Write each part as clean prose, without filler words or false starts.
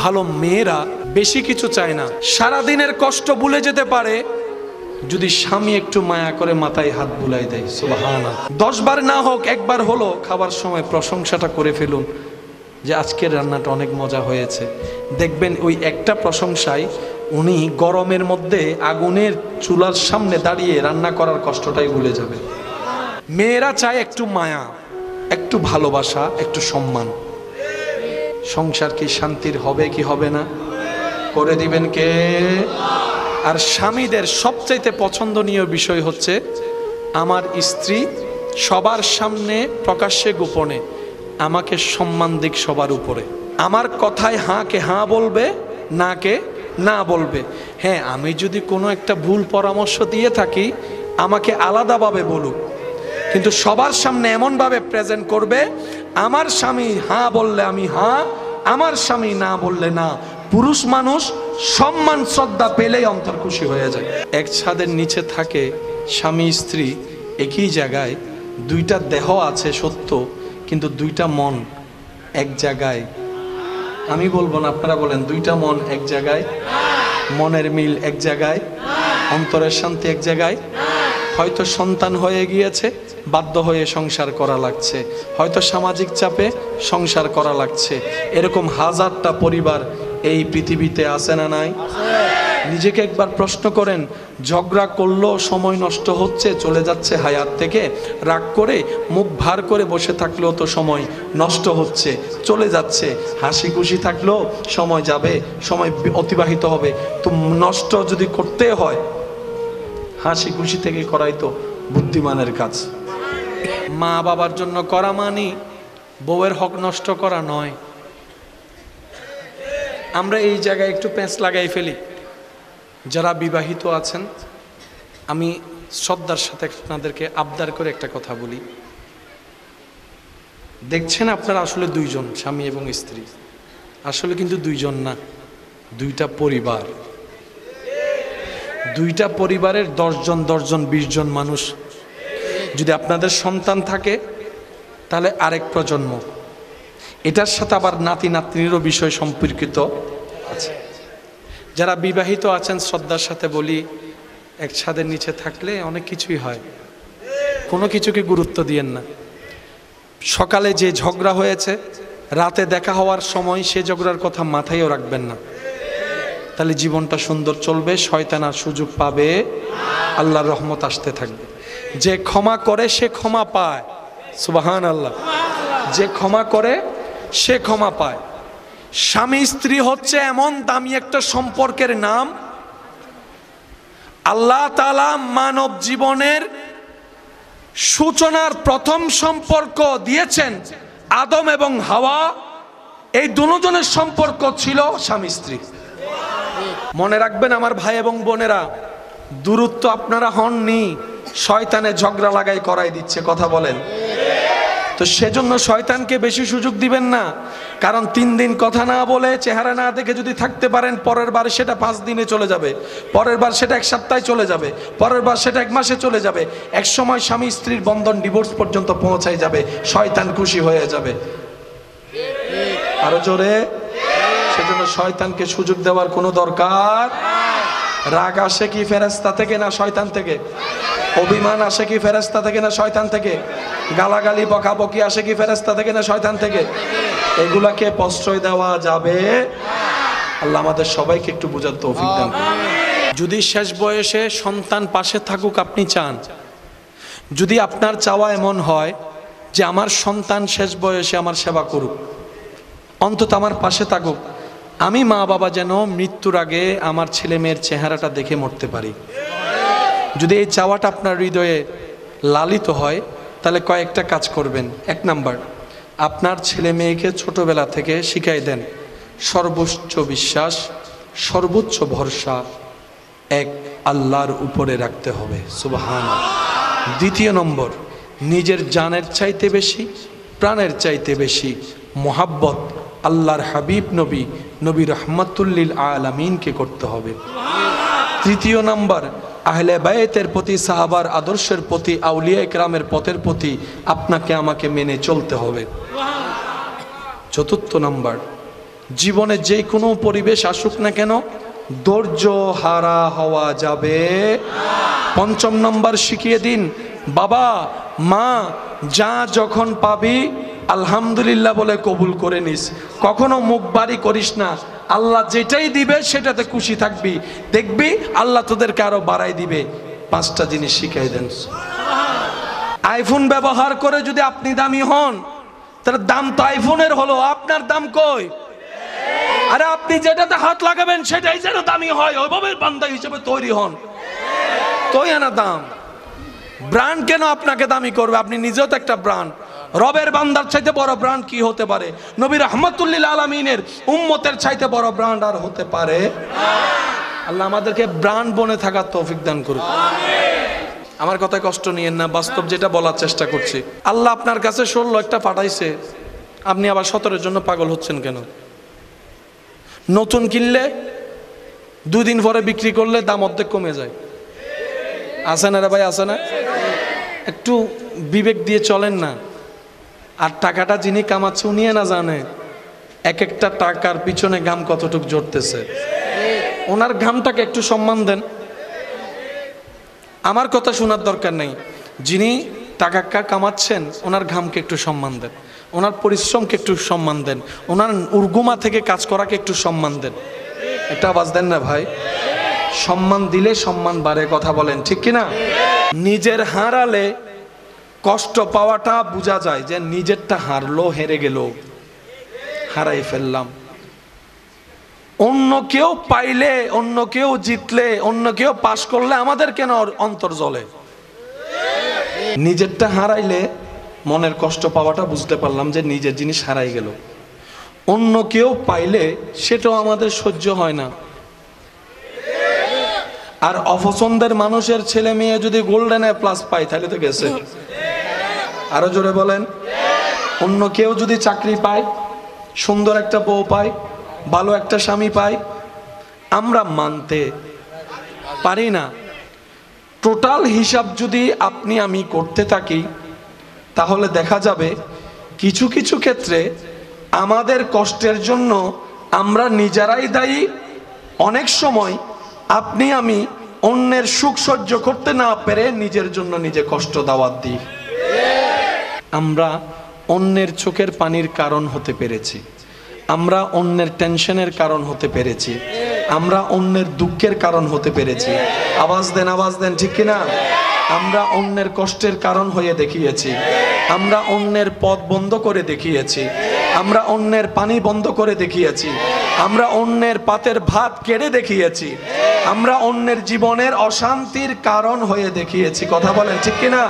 ভালো মেয়েরা বেশি কিছু চায় না, সারাদিনের কষ্ট ভুলে যেতে পারে যদি স্বামী একটু মায়া করে মাথায় হাত বুলাই দেয়। সুবহানাল্লাহ। 10 বার না হোক একবার হলো খাবার সময় প্রশংসাটা করে ফেলুন যে আজকের রান্নাটা অনেক মজা হয়েছে। দেখবেন ওই একটা প্রশংসায় উনি গরমের মধ্যে আগুনের চুলার সামনে দাঁড়িয়ে রান্না করার কষ্টটাই ভুলে যাবে। মেয়েরা চায় একটু মায়া, একটু ভালোবাসা, একটু সম্মান। সংসার কি শান্তির হবে কি হবে না করে দিবেন কে? আর স্বামীদের সবচাইতে পছন্দনীয় বিষয় হচ্ছে আমার স্ত্রী সবার সামনে প্রকাশ্যে গোপনে আমাকে সম্মান দিক সবার উপরে, আমার কথায় হাঁ কে হাঁ বলবে, না কে না বলবে। হ্যাঁ, আমি যদি কোনো একটা ভুল পরামর্শ দিয়ে থাকি আমাকে আলাদাভাবে বলুক, কিন্তু সবার সামনে এমনভাবে প্রেজেন্ট করবে আমার স্বামী হাঁ বললে আমি হাঁ, আমার স্বামী না বললে না। পুরুষ মানুষ সম্মান শ্রদ্ধা পেলেই অন্তর খুশি হয়ে যায়। এক ছাদের নিচে থাকে স্বামী স্ত্রী একই জায়গায়, দুইটা দেহ আছে সত্য, কিন্তু দুইটা মন এক জায়গায়। আমি বলবো না, আপনারা বলেন, দুইটা মন এক জায়গায়, মনের মিল এক জায়গায়, অন্তরের শান্তি এক জায়গায়। হয়তো সন্তান হয়ে গিয়েছে, বাধ্য হয়ে সংসার করা লাগছে, হয়তো সামাজিক চাপে সংসার করা লাগছে। এরকম হাজারটা পরিবার এই পৃথিবীতে আছে না নাই? নিজেকে একবার প্রশ্ন করেন, ঝগড়া করলো সময় নষ্ট হচ্ছে, চলে যাচ্ছে হায়াত থেকে। রাগ করে মুখ ভার করে বসে থাকলেও তো সময় নষ্ট হচ্ছে, চলে যাচ্ছে। হাসি খুশি থাকলেও সময় যাবে, সময় অতিবাহিত হবে। তো নষ্ট যদি করতে হয় হাসি খুশি থেকে করাই তো বুদ্ধিমানের কাজ। মা বাবার জন্য করা মানে বউয়ের হক নষ্ট করা নয়। আমরা এই জায়গায় একটু পেঁচ লাগাই ফেলি। যারা বিবাহিত আছেন, আমি শ্রদ্ধার সাথে আপনাদেরকে আবদার করে একটা কথা বলি। দেখছেন আপনারা আসলে দুইজন, স্বামী এবং স্ত্রী, আসলে কিন্তু দুইজন না, দুইটা পরিবার। দুইটা পরিবারের 10 জন 20 জন মানুষ। যদি আপনাদের সন্তান থাকে তাহলে আরেক প্রজন্ম, এটার সাথে আবার নাতি নাতনিরও বিষয় সম্পর্কিত আছে। যারা বিবাহিত আছেন শ্রদ্ধার সাথে বলি, এক ছাদের নিচে থাকলে অনেক কিছুই হয়, কোনো কিছুকে গুরুত্ব দিয়েন না। সকালে যে ঝগড়া হয়েছে রাতে দেখা হওয়ার সময় সে ঝগড়ার কথা মাথায়ও রাখবেন না, তাহলে জীবনটা সুন্দর চলবে, শয়তান আর সুযোগ পাবে, আল্লাহর রহমত আসতে থাকবে। যে ক্ষমা করে সে ক্ষমা পায়, সুবহানাল্লাহ। যে ক্ষমা করে সে ক্ষমা পায়। স্বামী স্ত্রী হচ্ছে এমন দামি একটা সম্পর্কের নাম, আল্লাহ তাআলা মানব জীবনের সূচনার প্রথম সম্পর্ক দিয়েছেন আদম এবং হাওয়া। এই দুজনের সম্পর্ক ছিল স্বামী স্ত্রী। মনে রাখবেন আমার ভাই এবং বোনেরা, দূরত্ব আপনারা হননি, শয়তানে ঝগড়া লাগাই করাই দিচ্ছে, কথা বলেন তো। সেজন্য শয়তানকে বেশি সুযোগ দিবেন না, কারণ 3 দিন কথা না বলে চেহারা না দেখে যদি থাকতে পারেন, পরের বার সেটা 5 দিনে চলে যাবে, পরের বার সেটা 1 সপ্তাহে চলে যাবে, পরের বার সেটা 1 মাসে চলে যাবে। এক সময় স্বামী স্ত্রীর বন্ধন ডিভোর্স পর্যন্ত পৌঁছায় যাবে, শয়তান খুশি হয়ে যাবে। আরো জোরে। সেজন্য শয়তানকে সুযোগ দেওয়ার কোনো দরকার। রাগ আসে কি ফেরেশতা থেকে না শয়তান থেকে? অভিমান আসে কি ফেরেশতা থেকে না শয়তান থেকে? গালাগালি বকাবকি আসে কি ফেরেশতা থেকে না শয়তান থেকে? এগুলাকে প্রশ্রয় দেওয়া যাবে? আল্লাহ আমাদের সবাইকে একটু বোঝার তৌফিক দান। যদি শেষ বয়সে সন্তান পাশে থাকুক আপনি চান, যদি আপনার চাওয়া এমন হয় যে আমার সন্তান শেষ বয়সে আমার সেবা করুক, অন্তত আমার পাশে থাকুক, আমি মা বাবা যেন মৃত্যুর আগে আমার ছেলে মেয়ের চেহারাটা দেখে মরতে পারি, যদি এই চাওয়াটা আপনার হৃদয়ে লালিত হয়, তাহলে কয়েকটা কাজ করবেন। 1 নাম্বার, আপনার ছেলে মেয়েকে ছোটবেলা থেকে শিখাই দেন সর্বোচ্চ বিশ্বাস, সর্বোচ্চ ভরসা এক আল্লাহর উপরে রাখতে হবে, সুবহানাল্লাহ। 2 নম্বর, নিজের জানের চাইতে বেশি, প্রাণের চাইতে বেশি মোহাব্বত আল্লাহর হাবিব নবী রহমাতুল লিল আলামিনকে করতে হবে। 3 নম্বর, আহলে বায়তের প্রতি, সাহাবার আদর্শের প্রতি, আউলিয়া ইকরামের পথের প্রতি আপনাকে আমাকে মেনে চলতে হবে। 4 নম্বর, জীবনে যে কোনো পরিবেশ আসুক না কেন ধৈর্য হারা হওয়া যাবে। পঞ্চম নম্বর শিখিয়ে দিন, বাবা মা যা যখন পাবি আলহামদুলিল্লাহ বলে কবুল করে নিস, কখনো মুখ বাড়ি করিস না। আল্লাহ যেটাই দিবে সেটাতে খুশি থাকবি, দেখবি আল্লাহ তোদেরকে আরো বাড়াই দিবে। পাঁচটা জিনিস শিখাই দেন। আইফোন ব্যবহার করে যদি আপনি দামি হন, তাহলে দাম তো আইফোনের হলো, আপনার দাম কই? আরে আপনি যেটাতে হাত লাগাবেন সেটাই যেন দামি হয়, ওইভাবে বান্দা হিসেবে তৈরি হন। তোই না দাম, ব্র্যান্ড কেন আপনাকে দামি করবে? আপনি নিজেও তো একটা ব্র্যান্ড। রবের বান্দার চাইতে বড় ব্র্যান্ড কি হতে পারে? নবী রাহমাতুল্লিল আলামিনের উম্মতের চাইতে বড় ব্র্যান্ড আর হতে পারে? আল্লাহ আমাদেরকে ব্র্যান্ড বনে থাকার তৌফিক দান করুন। আমার কথায় কষ্ট নিয়েন না, বাস্তব যেটা বলার চেষ্টা করছি। আল্লাহ আপনার কাছে 16 একটা পাঠাইছে, আপনি আবার 17-এর জন্য পাগল হচ্ছেন কেন? নতুন কিনলে 2 দিন পরে বিক্রি করলে দাম অর্ধেক কমে যায়। আছে না রে ভাই, আছে না? একটু বিবেক দিয়ে চলেন না। আর টাকাটা যিনি কামাচ্ছে উনি না জানে এক একটা টাকার পিছনে ঘাম কতটুক জড়তেছে। ওনার ঘামটাকে একটু সম্মান দেন। আমার কথা শোনার দরকার নেই, যিনি টাকা কামাচ্ছেন ওনার ঘামকে একটু সম্মান দেন, ওনার পরিশ্রমকে একটু সম্মান দেন, ওনার উর্গুমা থেকে কাজ করাকে একটু সম্মান দেন। একটা আওয়াজ দেন না ভাই। সম্মান দিলে সম্মান বাড়ে, কথা বলেন ঠিক কিনা? নিজের হারালে কষ্ট পাওয়াটা বোঝা যায় যে নিজেরটা হারলো, হেরে গেল, হারাই ফেললাম। অন্য কেউ পাইলে, অন্য কেউ জিতলে, অন্য কেউ পাশ করলে আমাদের কেন অন্তর জ্বলে? নিজেরটা হারাইলে মনের কষ্ট পাওয়াটা বুঝতে পারলাম যে নিজের জিনিস হারাই গেল। অন্য কেউ পাইলে সেটাও আমাদের সহ্য হয় না। আর অপছন্দের মানুষের ছেলে মেয়ে যদি গোল্ডেন এ প্লাস পায় তাহলে তো গেছে। আরো জোরে বলেন। অন্য কেউ যদি চাকরি পায়, সুন্দর একটা বউ পায়, ভালো একটা স্বামী পায়, আমরা মানতে পারি না। টোটাল হিসাব যদি আপনি আমি করতে থাকি তাহলে দেখা যাবে কিছু কিছু ক্ষেত্রে আমাদের কষ্টের জন্য আমরা নিজেরাই দায়ী। অনেক সময় আপনি আমি অন্যের সুখ সহ্য করতে না পেরে নিজের জন্য নিজে কষ্ট দাওয়াত দিই। আমরা অন্যের চোখের পানির কারণ হতে পেরেছি, আমরা অন্যের টেনশনের কারণ হতে পেরেছি, আমরা অন্যের দুঃখের কারণ হতে পেরেছি। আওয়াজ দেন, আওয়াজ দেন, ঠিক কিনা? আমরা অন্যের কষ্টের কারণ হয়ে দেখিয়েছি, আমরা অন্যের পথ বন্ধ করে দেখিয়েছি, আমরা অন্যের পানি বন্ধ করে দেখিয়েছি, আমরা অন্যের পাতের ভাত কেড়ে দেখিয়েছি, আমরা অন্যের জীবনের অশান্তির কারণ হয়ে দেখিয়েছি। কথা বলেন ঠিক কিনা?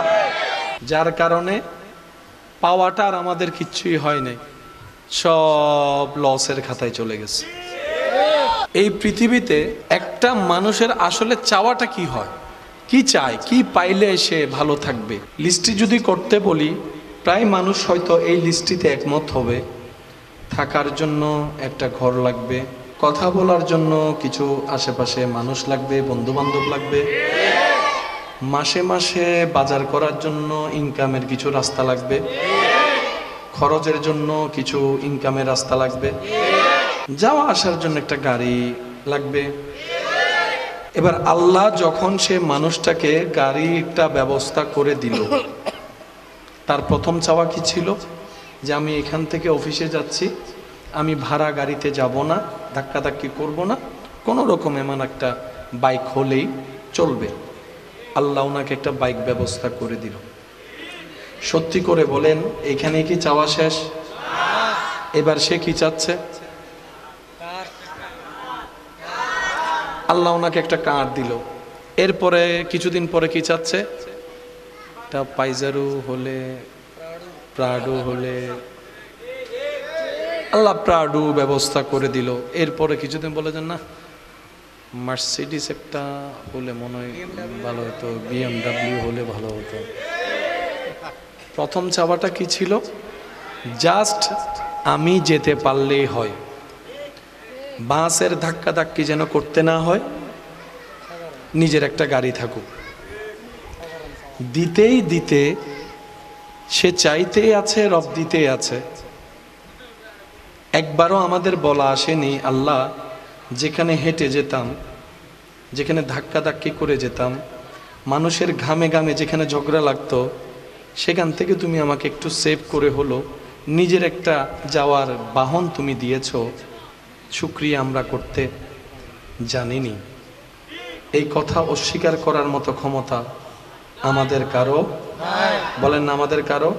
যার কারণে পাওয়াটা আর আমাদের কিচ্ছুই হয় নাই, সব লসের খাতায় চলে গেছে। এই পৃথিবীতে একটা মানুষের আসলে চাওয়াটা কি হয়, কি চায়, কি পাইলে সে ভালো থাকবে, লিস্টটি যদি করতে বলি প্রায় মানুষ হয়তো এই লিস্টটিতে একমত হবে। থাকার জন্য একটা ঘর লাগবে, কথা বলার জন্য কিছু আশেপাশে মানুষ লাগবে, বন্ধু বান্ধব লাগবে, মাসে মাসে বাজার করার জন্য ইনকামের কিছু রাস্তা লাগবে, খরচের জন্য কিছু ইনকামের রাস্তা লাগবে, যাওয়া আসার জন্য একটা গাড়ি লাগবে। এবার আল্লাহ যখন সে মানুষটাকে গাড়িটা ব্যবস্থা করে দিল, তার প্রথম চাওয়া কি ছিল? যে আমি এখান থেকে অফিসে যাচ্ছি, আমি ভাড়া গাড়িতে যাব না, ধাক্কাধাক্কি করব না, কোনো রকম এমন একটা বাইক হলেই চলবে। আল্লাহ ওনাকে একটা বাইক ব্যবস্থা করে দিল। সত্যি করে বলেন, এখানে কি চাওয়া শেষ? এবার সে কি চাচ্ছে? আল্লাহ ওনাকে একটা কার দিল। এরপরে কিছুদিন পরে কি চাচ্ছে? একটা পাইজারু হলে, প্রাডো হলে, আল্লাহ প্রাডো ব্যবস্থা করে দিল। এরপরে কিছুদিন বলে যে না, মার্সিডিস একটা হলে মনে হয় ভালো হতো, BMW হলে ভালো হতো। প্রথম চাওয়াটা কি ছিল? জাস্ট আমি যেতে পারলেই হয়, বাসের ধাক্কা ধাক্কি যেন করতে না হয়, নিজের একটা গাড়ি থাকুক। দিতেই দিতে সে চাইতেই আছে, রব দিতেই আছে। একবারও আমাদের বলা আসেনি আল্লাহ যেখানে হেঁটে যেতাম, যেখানে ধাক্কাধাক্কি করে যেতাম, মানুষের ঘামে ঘামে যেখানে ঝগড়া লাগতো, সেখান থেকে তুমি আমাকে একটু সেভ করে হলো নিজের একটা যাওয়ার বাহন তুমি দিয়েছো, শুকরিয়া আমরা করতে জানিনি। এই কথা অস্বীকার করার মতো ক্ষমতা আমাদের কারো বলেন না, আমাদের কারো।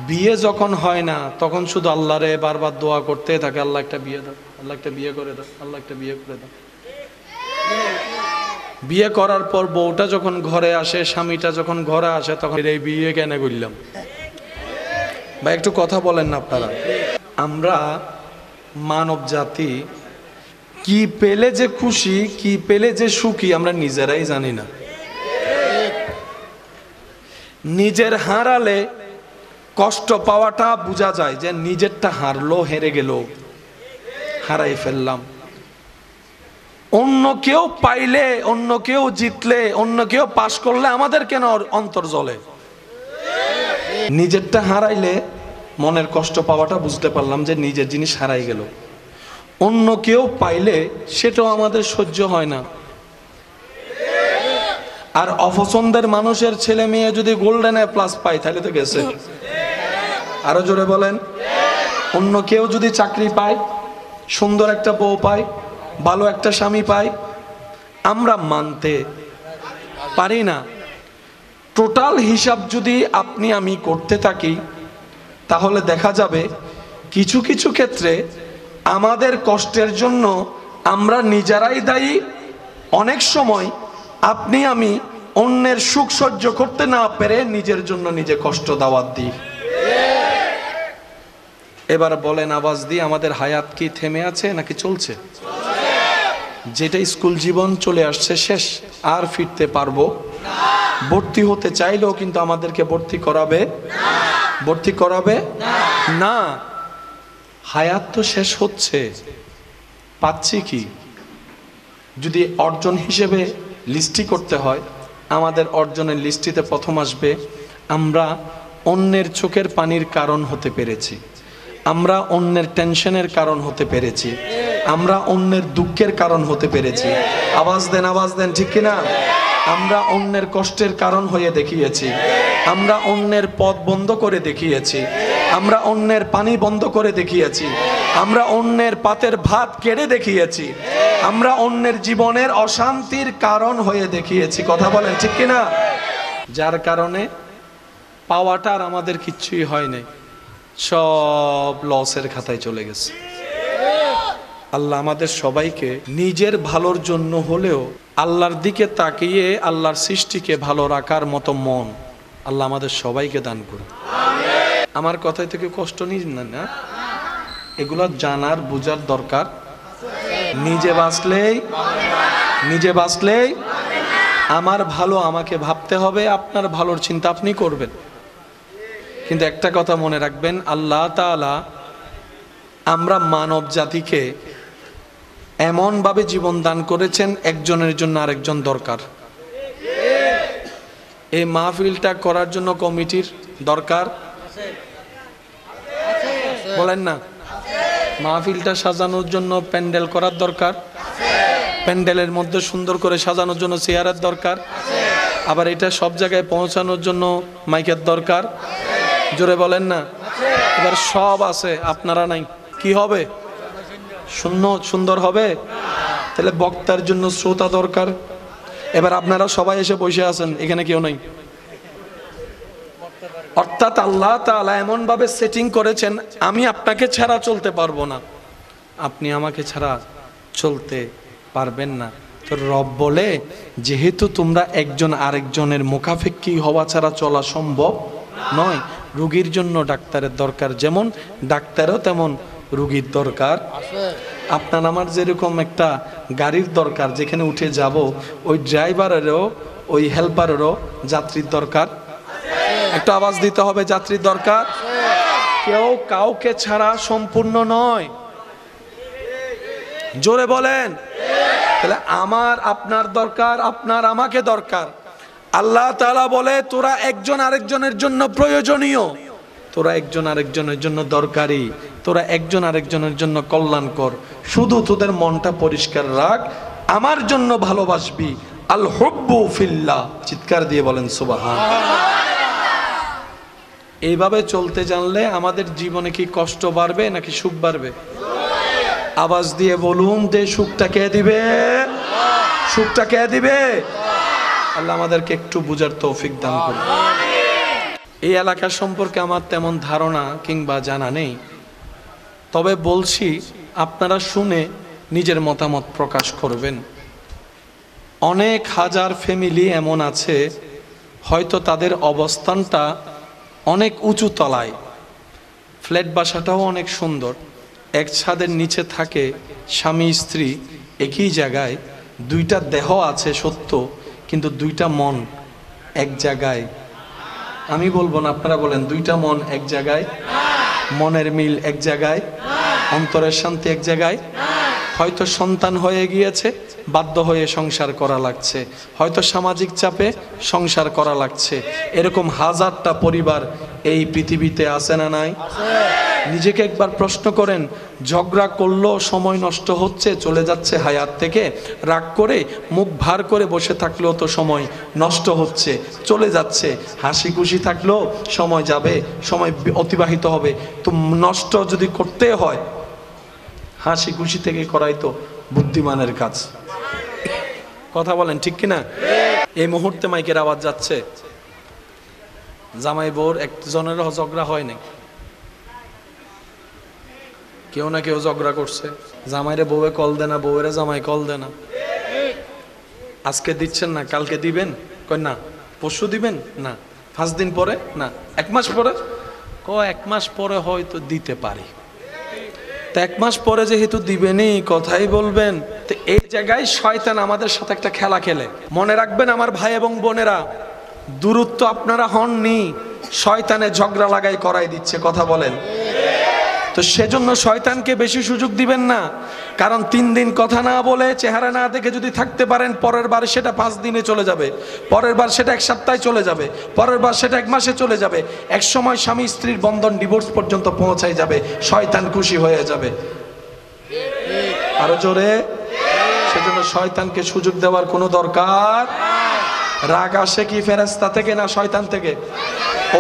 বিয়ে যখন হয় না তখন শুধু আল্লাহরে বারবার দোয়া করতে থাকে, আল্লাহ একটা বিয়ে দাও, আল্লাহ একটা বিয়ে করে দাও, আল্লাহ একটা বিয়ে করে দাও। বিয়ে করার পর বউটা যখন ঘরে আসে, স্বামীটা যখন ঘরে আসে, তখন এই বিয়ে কেন করলাম? বা একটু কথা বলেন না আপনারা। আমরা মানব জাতি কি পেলে যে খুশি, কি পেলে যে সুখী আমরা নিজেরাই জানি না। নিজের হারালে কষ্ট পাওয়াটা বোঝা যায় যে নিজেরটা হারলো, হেরে গেল, হারাই ফেললাম। অন্য কেউ পাইলে, অন্য কেউ জিতলে, অন্য কেউ পাশ করলে আমাদের কেন অন্তর জ্বলে? নিজেরটা হারাইলে মনের কষ্ট পাওয়াটা বুঝতে পারলাম যে নিজের জিনিস হারাই গেল। অন্য কেউ পাইলে সেটাও আমাদের সহ্য হয় না। আর অপছন্দের মানুষের ছেলে মেয়ে যদি গোল্ডেন এ প্লাস পায় তাহলে তো গেছে। আরো জোরে বলেন। অন্য কেউ যদি চাকরি পায়, সুন্দর একটা বউ পায়, ভালো একটা স্বামী পায়, আমরা মানতে পারি না। টোটাল হিসাব যদি আপনি আমি করতে থাকি তাহলে দেখা যাবে কিছু কিছু ক্ষেত্রে আমাদের কষ্টের জন্য আমরা নিজেরাই দায়ী। অনেক সময় আপনি আমি অন্যের সুখ সহ্য করতে না পেরে নিজের জন্য নিজে কষ্ট দাওয়াত দিই। এবার বলেন আওয়াজ দিয়ে, আমাদের হায়াত কি থেমে আছে নাকি চলছে? যেটা স্কুল জীবন চলে আসছে শেষ, আর ফিরতে পারবো না। ভর্তি হতে চাইলেও কিন্তু আমাদেরকে ভর্তি করাবে না। হায়াত তো শেষ হচ্ছে, পাচ্ছি কি? যদি অর্জন হিসেবে লিস্টি করতে হয়, আমাদের অর্জনের লিস্টিতে প্রথম আসবে আমরা অন্যের চোখের পানির কারণ হতে পেরেছি, আমরা অন্যের টেনশনের কারণ হতে পেরেছি, আমরা অন্যের দুঃখের কারণ হতে পেরেছি। আওয়াজ দেন, ঠিক কিনা? আমরা অন্যের কষ্টের কারণ হয়ে দেখিয়েছি, আমরা অন্যের পথ বন্ধ করে দেখিয়েছি, আমরা অন্যের পানি বন্ধ করে দেখিয়েছি, আমরা অন্যের পাতের ভাত কেড়ে দেখিয়েছি, আমরা অন্যের জীবনের অশান্তির কারণ হয়ে দেখিয়েছি। কথা বলেন ঠিক কিনা? যার কারণে পাওয়াটা আর আমাদের কিচ্ছুই হয় নাই, সব লসের খাতায় চলে গেছে। আল্লাহ আমাদের সবাইকে নিজের ভালোর জন্য হলেও আল্লাহর দিকে তাকিয়ে আল্লাহর সৃষ্টিকে ভালো রাখার মতো মন আল্লাহ আমাদের সবাইকে দান করুন। আমার কথায় থেকে কষ্ট নিন না, এগুলো জানার বোঝার দরকার। নিজে বাঁচলেই আমার ভালো আমাকে ভাবতে হবে, আপনার ভালোর চিন্তা আপনি করবেন। কিন্তু একটা কথা মনে রাখবেন, আল্লাহ তাআলা আমরা মানব জাতিকে এমন ভাবে জীবন দান করেছেন, একজনের জন্য আরেকজন দরকার। এই মাহফিলটা করার জন্য কমিটির দরকার, বলেন না? মাহফিলটা সাজানোর জন্য প্যান্ডেল করার দরকার, প্যান্ডেলের মধ্যে সুন্দর করে সাজানোর জন্য চেয়ারের দরকার, আবার এটা সব জায়গায় পৌঁছানোর জন্য মাইকের দরকার। জোরে বলেন না। এবার সব আছে, আপনারা নাই, কি হবে? সুন্দর হবে? তাহলে বক্তার জন্য শ্রোতা দরকার। এবার আপনারা সবাই এসে বসে আছেন, এখানে কেউ নাই। অর্থাৎ আল্লাহ তাআলা এমন ভাবে সেটিং করেছেন, আমি আপনাকে ছাড়া চলতে পারবো না, আপনি আমাকে ছাড়া চলতে পারবেন না। তো রব বলে, যেহেতু তোমরা একজন আরেকজনের মুখাপেক্ষী হওয়া ছাড়া চলা সম্ভব নয়, রোগীর জন্য ডাক্তারের দরকার, যেমন ডাক্তারও তেমন রোগীর দরকার। আপনার আমার যেরকম একটা গাড়ির দরকার, যেখানে উঠে যাব, ওই ড্রাইভারেরও ওই হেল্পারেরও যাত্রীর দরকার। একটা আওয়াজ দিতে হবে, যাত্রীর দরকার। কেউ কাউকে ছাড়া সম্পূর্ণ নয়। জোরে বলেন। তাহলে আমার আপনার দরকার, আপনার আমাকে দরকার। আল্লাহ তাআলা বলে, তোরা একজন আরেকজনের জন্য প্রয়োজনীয়, তোরা একজন আরেকজনের জন্য দরকারি। তোরা একজন আরেকজনের জন্য কল্যাণ কর, শুধু তোদের মনটা পরিষ্কার রাখ, আমার জন্য ভালোবাসবি। আল হুব্বু ফিল্লাহ, চিৎকার দিয়ে বলেন সুবহানাল্লাহ। এইভাবে চলতে জানলে আমাদের জীবনে কি কষ্ট বাড়বে নাকি সুখ বাড়বে? আওয়াজ দিয়ে বলুন, যে সুখটা কে দিবে? সুখটা কে দিবে? আল্লাহ আমাদেরকে একটু বুঝার তৌফিক দান করুন। এই এলাকা সম্পর্কে আমার তেমন ধারণা কিংবা জানা নেই, তবে বলছি আপনারা শুনে নিজের মতামত প্রকাশ করবেন। অনেক হাজার ফ্যামিলি এমন আছে হয়তো তাদের অবস্থানটা অনেক উঁচু তলায়, ফ্ল্যাট বাসাটাও অনেক সুন্দর, এক ছাদের নিচে থাকে স্বামী স্ত্রী একই জায়গায়, দুইটা দেহ আছে সত্য, কিন্তু দুইটা মন এক জায়গায়। আমি বলবো না, আপনারা বলেন, দুইটা মন এক জায়গায়, মনের মিল এক জায়গায়, অন্তরের শান্তি এক জায়গায়। হয়তো সন্তান হয়ে গিয়েছে, বাধ্য হয়ে সংসার করা লাগছে, হয়তো সামাজিক চাপে সংসার করা লাগছে। এরকম হাজারটা পরিবার এই পৃথিবীতে আছে না নাই? নিজেকে একবার প্রশ্ন করেন, ঝগড়া করলেও সময় নষ্ট হচ্ছে, চলে যাচ্ছে হায়াত থেকে। রাগ করে মুখ ভার করে বসে থাকলেও তো সময় নষ্ট হচ্ছে, চলে যাচ্ছে। হাসি খুশি থাকলেও সময় যাবে, সময় অতিবাহিত হবে। তো নষ্ট যদি করতে হয়, হাসি খুশি থেকে করাই তো বুদ্ধিমানের কাজ। কথা বলেন ঠিক কিনা? এই মুহূর্তে মাইকের আওয়াজ যাচ্ছে, জামাই বউর একজনের ঝগড়া হয় নাই, কেউ না কেউ ঝগড়া করছে। জামাইরে বউয়ে কল দেনা, বউয়েরা জামাই কল দেনা। আজকে দিচ্ছেন না, কালকে দিবেন? কই না। পরশু দিবেন? না। 5 দিন পরে? না। 1 মাস পরে? 1 মাস পরে হয়তো দিতে পারি। তা 1 মাস পরে যেহেতু দিবেনই, কথাই বলবেন। তো এই জায়গায় শয়তান আমাদের সাথে একটা খেলা খেলে। মনে রাখবেন আমার ভাই এবং বোনেরা, দূরত্ব আপনারা হননি, শয়তানে ঝগড়া লাগাই করাই দিচ্ছে। কথা বলেন। তো সেজন্য শয়তানকে বেশি সুযোগ দিবেন না, কারণ 3 দিন কথা না বলে, চেহারা না দেখে যদি থাকতে পারেন, পরের বার সেটা 5 দিনে চলে যাবে, পরের বার সেটা 1 সপ্তাহে চলে যাবে, পরের বার সেটা 1 মাসে চলে যাবে। এক সময় স্বামী স্ত্রীর বন্ধন ডিভোর্স পর্যন্ত পৌঁছায় যাবে, শয়তান খুশি হয়ে যাবে। আরো জোরে। সেজন্য শয়তানকে সুযোগ দেওয়ার কোনো দরকার। রাগ আসে কি ফেরেশতা থেকে না শয়তান থেকে?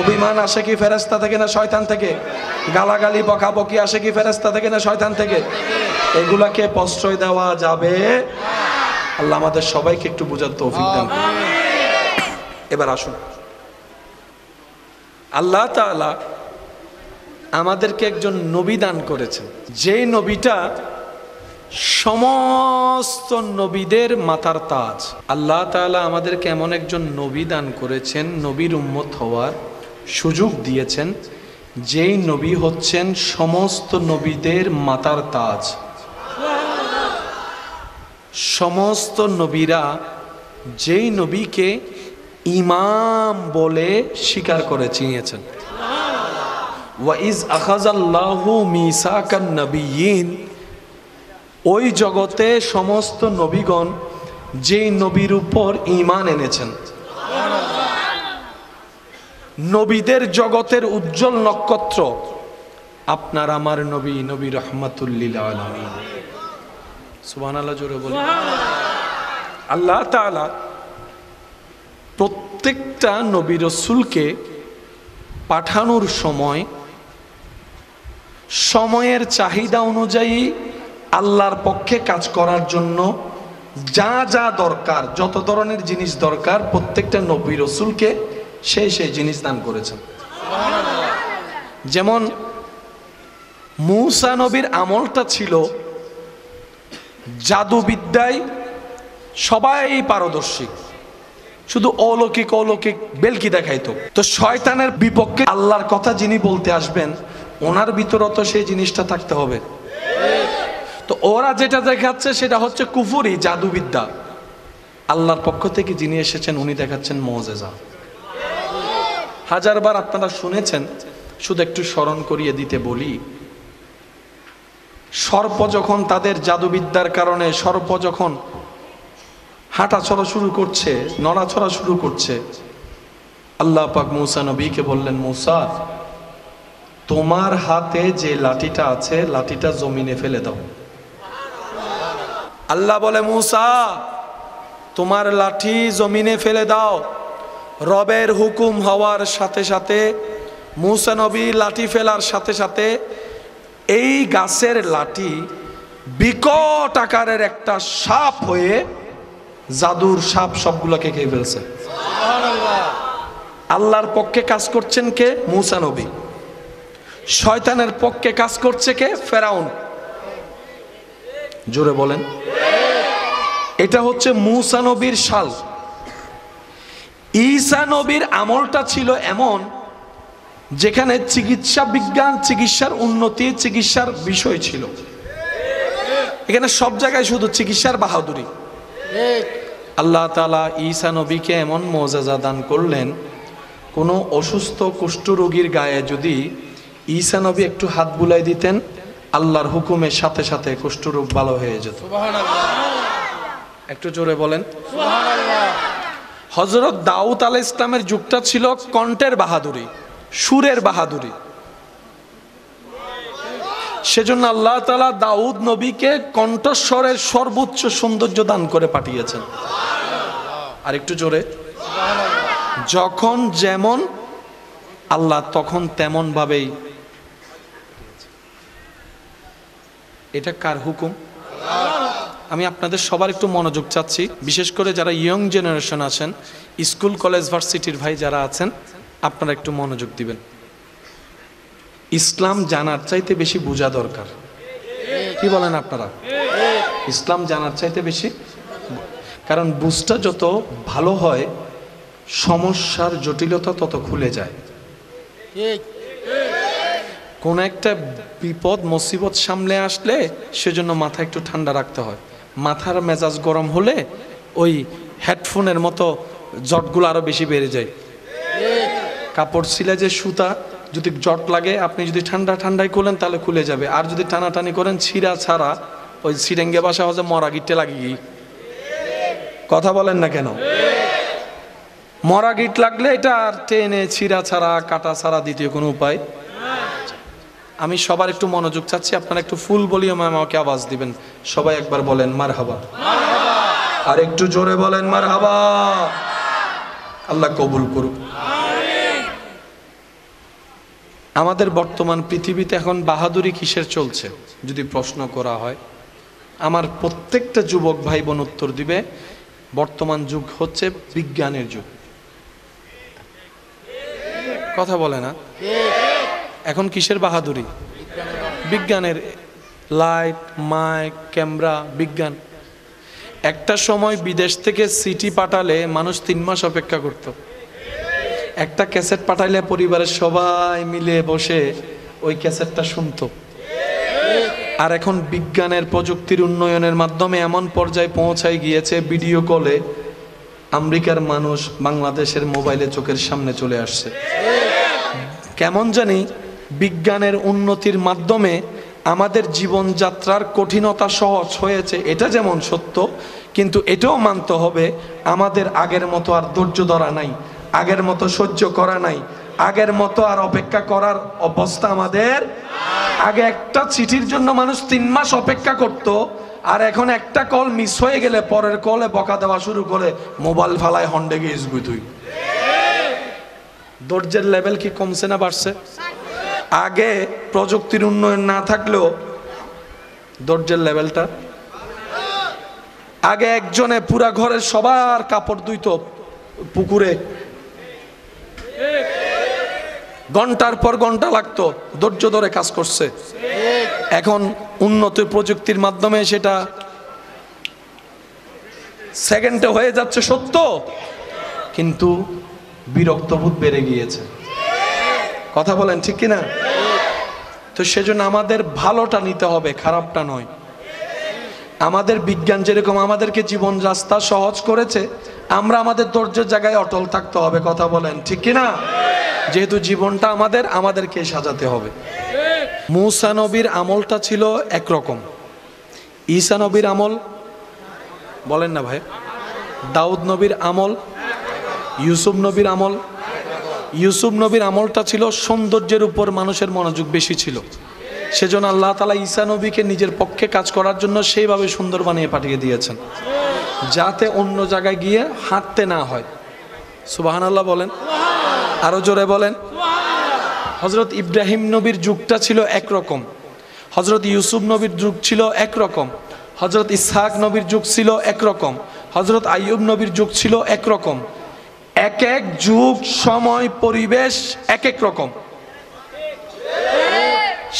অভিমান আসে কি ফেরেশতা থেকে না শয়তান থেকে? গালাগালি বকাবকি আসে কি ফেরেশতা থেকে না শয়তান থেকে? এগুলাকে প্রশ্রয় দেওয়া যাবে? আল্লাহ আমাদের সবাইকে একটু বুঝার তৌফিক দান করুন। এবার আসুন, আল্লাহ তাআলা আমাদেরকে একজন নবী দান করেছেন, যেই নবীটা সমস্ত নবীদের মাথার তাজ। আল্লাহ তাআলা আমাদেরকে এমন একজন নবী দান করেছেন, নবীর উম্মত হওয়ার সুযোগ দিয়েছেন, যেই নবী হচ্ছেন সমস্ত নবীদের মাথার তাজ। সমস্ত নবীরা যেই নবীকে ইমাম বলে স্বীকার করে চিনিয়েছেন। ওয়াইজ আখাযাল্লাহু মিসাকান নাবিয়্যিন, ওই জগতে সমস্ত নবীগণ যেই নবীর উপর ঈমান এনেছেন, নবীদের জগতের উজ্জ্বল নক্ষত্র আপনার আমার নবী, নবী রাহমাতুল লিল আলামিন। সুবহানাল্লাহ জোরে বলুন। আল্লাহ তাআলা প্রত্যেকটা নবী রাসূলকে পাঠানোর সময় সময়ের চাহিদা অনুযায়ী আল্লাহর পক্ষে কাজ করার জন্য যা যা দরকার, যত ধরনের জিনিস দরকার, প্রত্যেকটা নবী রাসূলকে সেই জিনিস দান করেছেন। যেমন মূসা নবীর আমলটা ছিল জাদুবিদ্যায় সবাই পারদর্শী, শুধু অলৌকিক অলৌকিক বেলকি দেখাইতো। তো শয়তানের বিপক্ষে আল্লাহর কথা যিনি বলতে আসবেন, ওনার ভিতরে তো সেই জিনিসটা থাকতে হবে। তো ওরা যেটা দেখাচ্ছে সেটা হচ্ছে কুফরি, জাদুবিদ্যা। আল্লাহর পক্ষ থেকে যিনি এসেছেন উনি দেখাচ্ছেন মুজিজা। হাজারবার আপনারা শুনেছেন, শুধু একটু স্মরণ করিয়ে দিতে বলি। সর্প যখন তাদের জাদুবিদ্যার কারণে, সর্প যখন হাঁটাচলা শুরু করছে, নড়াচড়া শুরু করছে, আল্লাহ পাক মূসা নবীকে বললেন, মূসা তোমার হাতে যে লাঠিটা আছে লাঠিটা জমিনে ফেলে দাও। আল্লাহ বলে মূসা তোমার লাঠি জমিনে ফেলে দাও। রবের হুকুম হওয়ার সাথে সাথে মূসা নবী লাঠি ফেলার সাথে সাথে এই গাছের লাঠি বিকট আকারের একটা সাপ হয়ে জাদুর সাপ সবগুলোকে খেয়ে ফেলছে। আল্লাহর পক্ষে কাজ করছেন কে? মূসা নবী। শয়তানের পক্ষে কাজ করছে কে? ফেরাউন। জোরে বলেন। এটা হচ্ছে মূসা নবীর শাল। ঈসা নবীর আমলটা ছিল এমন যেখানে চিকিৎসা বিজ্ঞান, চিকিৎসার উন্নতি, চিকিৎসার বিষয় ছিল। এখানে সব জায়গায় শুধু চিকিৎসার বাহাদুরি। আল্লাহ তাআলা ঈসা নবীকে এমন মুআজিজা দান করলেন, কোনো অসুস্থ কুষ্ঠরোগীর গায়ে যদি ঈসা নবী একটু হাত বুলাই দিতেন, আল্লাহর হুকুমের সাথে সাথে কুষ্ঠরোগ ভালো হয়ে যেত। একটু জোরে বলেন। হযরত দাউদ আলাইহিস সালামের যুগটা ছিল কণ্ঠের বাহাদুরি, সুরের বাহাদুরি। সেজন্য আল্লাহ তাআলা দাউদ নবীকে কণ্ঠস্বরের সর্বোচ্চ সৌন্দর্য দান করে পাঠিয়েছেন। আর একটু জোরে। যখন যেমন আল্লাহ তখন তেমন ভাবেই। এটা কার হুকুম? আমি আপনাদের সবার একটু মনোযোগ চাচ্ছি, বিশেষ করে যারা ইয়ং জেনারেশন আছেন, স্কুল কলেজ ভার্সিটির ভাই যারা আছেন, আপনারা একটু মনোযোগ দিবেন। ইসলাম জানার চাইতে বেশি বোঝা দরকার। কি বলেন আপনারা? ইসলাম জানার চাইতে বেশি, কারণ বুঝটা যত ভালো হয় সমস্যার জটিলতা তত খুলে যায়। কোন একটা বিপদ মুসিবত সামনে আসলে সেজন্য মাথা একটু ঠান্ডা রাখতে হয়। মাথার মেজাজ গরম হলে ওই হেডফোনের মতো জটগুলো আরো বেশি বেড়ে যায়। কাপড় ছিলে যে সুতা, যদি জট লাগে আপনি যদি ঠান্ডা ঠান্ডায় করলেন তাহলে খুলে যাবে, আর যদি টানাটানি করেন ছিঁড়া ছাড়া ওই সিরেঙ্গে বাসা হচ্ছে মরা গিটে লাগিয়ে। কথা বলেন না কেন? মরা গিট লাগলে এটা আর টেনে ছিঁড়া ছাড়া কাটা ছাড়া দ্বিতীয় কোনো উপায়। আমি সবার একটু মনোযোগ চাচ্ছি, আপনারা একটু ফুল ভলিউমে আমাকে আওয়াজ দিবেন। সবাই একবার বলেন মারহাবা। আর একটু জোরে বলেন মারহাবা। আল্লাহ কবুল করুক। আমাদের বর্তমান পৃথিবীতে এখন বাহাদুরি কিসের চলছে যদি প্রশ্ন করা হয়, আমার প্রত্যেকটা যুবক ভাই বোন উত্তর দিবে বর্তমান যুগ হচ্ছে বিজ্ঞানের যুগ। কথা বলে না? এখন কিসের বাহাদুরি? বিজ্ঞানের। লাইট, মাইক, ক্যামেরা, বিজ্ঞান। একটা সময় বিদেশ থেকে সিটি পাঠালে মানুষ 3 মাস অপেক্ষা করত। একটা ক্যাসেট পাঠাইলে পরিবারের সবাই মিলে বসে ওই ক্যাসেটটা শুনতো। আর এখন বিজ্ঞানের প্রযুক্তির উন্নয়নের মাধ্যমে এমন পর্যায়ে পৌঁছায় গিয়েছে, ভিডিও কলে আমেরিকার মানুষ বাংলাদেশের মোবাইলে চোখের সামনে চলে আসছে। কেমন জানি বিজ্ঞানের উন্নতির মাধ্যমে আমাদের জীবনযাত্রার কঠিনতা সহজ হয়েছে, এটা যেমন সত্য, কিন্তু এটাও মানতে হবে আমাদের আগের মতো আর ধৈর্য ধরা নাই, আগের মতো সহ্য করা নাই, আগের মতো আর অপেক্ষা করার অবস্থা আমাদের। আগে একটা চিঠির জন্য মানুষ 3 মাস অপেক্ষা করত, আর এখন একটা কল মিস হয়ে গেলে পরের কলে বকা দেওয়া শুরু করে, মোবাইল ফালায় হন্ডে গিয়েছবি তুই। ধৈর্যের লেভেল কি কমছে না বাড়ছে? আগে প্রযুক্তির উন্নয়ন না থাকলেও ধৈর্যের লেভেলটা, আগে একজনে পুরা ঘরের সবার কাপড় ধুইতো পুকুরে, ঘন্টার পর ঘন্টা লাগতো, ধৈর্য ধরে কাজ করছে। এখন উন্নত প্রযুক্তির মাধ্যমে সেটা সেকেন্ডে হয়ে যাচ্ছে সত্য, কিন্তু বিরক্তবোধ বেড়ে গিয়েছে। কথা বলেন ঠিক কিনা? তো সেজন্য আমাদের ভালোটা নিতে হবে, খারাপটা নয়। আমাদের বিজ্ঞান যেরকম আমাদেরকে জীবন রাস্তা সহজ করেছে, আমরা আমাদের ধৈর্যের জায়গায় অটল থাকতে হবে। কথা বলেন ঠিক কিনা? যেহেতু জীবনটা আমাদেরকে সাজাতে হবে। মূসা নবীর আমলটা ছিল একরকম, ঈসা নবীর আমল বলেন না ভাই, দাউদ নবীর আমল, ইউসুফ নবীর আমল, ইউসুফ নবীর আমলটা ছিল সৌন্দর্যের উপর মানুষের মনোযোগ বেশি ছিল, সেজন্য আল্লাহ তাআলা ঈসা নবীকে নিজের পক্ষে কাজ করার জন্য সেইভাবে সুন্দর বানিয়ে পাঠিয়ে দিয়েছেন, যাতে অন্য জায়গায় গিয়ে হাঁটতে না হয়। সুবহানাল্লাহ বলেন, আরো জোরে বলেন। হযরত ইব্রাহিম নবীর যুগটা ছিল একরকম, হযরত ইউসুফ নবীর যুগ ছিল একরকম, হযরত ইসহাক নবীর যুগ ছিল একরকম, হযরত আইয়ুব নবীর যুগ ছিল একরকম। এক এক যুগ, সময়, পরিবেশ এক এক রকম।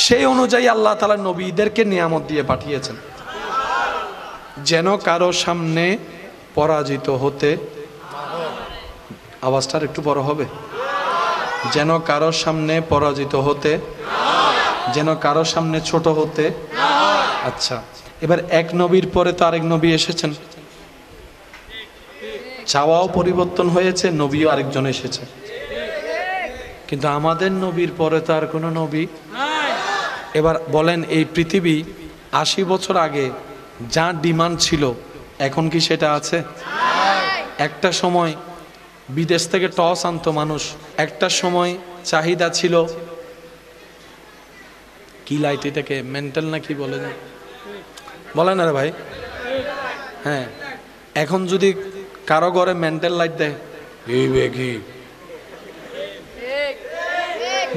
সেই অনুযায়ী আল্লাহ তাআলা নবীদেরকে নিয়ামত দিয়ে পাঠিয়েছেন, যেন কারো সামনে পরাজিত হতে, আওয়াজটার একটু বড় হবে, যেন কারো সামনে পরাজিত হতে, যেন কারো সামনে ছোট হতে। আচ্ছা, এবার এক নবীর পরে তো আরেক নবী এসেছেন, চাওয়াও পরিবর্তন হয়েছে, নবীও আরেকজন এসেছে, কিন্তু আমাদের নবীর পরে তো আর কোনো নবী। এবার বলেন, এই পৃথিবী ৮০ বছর আগে যা ডিমান্ড ছিল এখন কি সেটা আছে? একটা সময় বিদেশ থেকে টস আনতো মানুষ, একটা সময় চাহিদা ছিল কি লাইট, এটাকে মেন্টাল না কি বলে না, বলে না রে ভাই? হ্যাঁ, এখন যদি কারো ঘরে মেন্টাল লাইট দেয়, কি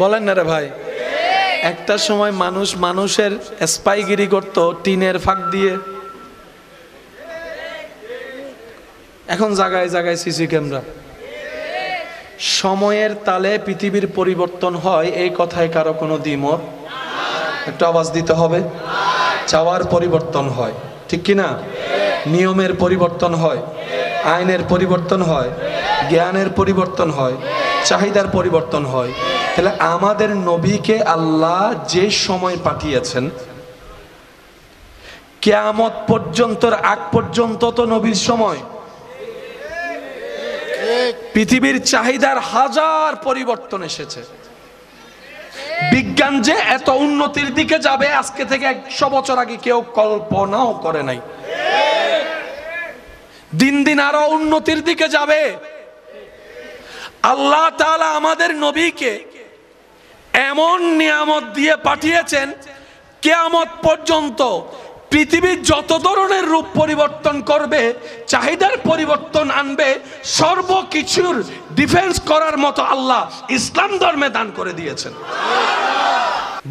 বলেন না রে ভাই? একটা সময় মানুষ মানুষের স্পাইগিরি করত টিনের ফাঁক দিয়ে, এখন জায়গায় জায়গায় সিসি ক্যামেরা। সময়ের তালে পৃথিবীর পরিবর্তন হয়, এই কথায় কারো কোনো দ্বিমত? একটু আওয়াজ দিতে হবে। চাওয়ার পরিবর্তন হয়, ঠিক কি না? নিয়মের পরিবর্তন হয়, আইনের পরিবর্তন হয়, জ্ঞানের পরিবর্তন হয়, চাহিদার পরিবর্তন হয়। তাহলে আমাদের নবীকে আল্লাহ যে সময় পাঠিয়েছেন, কিয়ামত পর্যন্তর আগ পর্যন্ত তো নবীর সময়। পৃথিবীর চাহিদার হাজার পরিবর্তন এসেছে। বিজ্ঞান যে এত উন্নতির দিকে যাবে আজকে থেকে ১০০ বছর আগে কেউ কল্পনাও করে নাই। দিন দিন আরো উন্নতির দিকে যাবে। আল্লাহ তাআলা আমাদের নবীকে এমন নিয়ামত দিয়ে পাঠিয়েছেন, কিয়ামত পর্যন্ত পৃথিবীর যত ধরনের রূপ পরিবর্তন করবে, চাহিদার পরিবর্তন আনবে, সর্বকিছুর ডিফেন্স করার মতো আল্লাহ ইসলাম ধর্মে দান করে দিয়েছেন।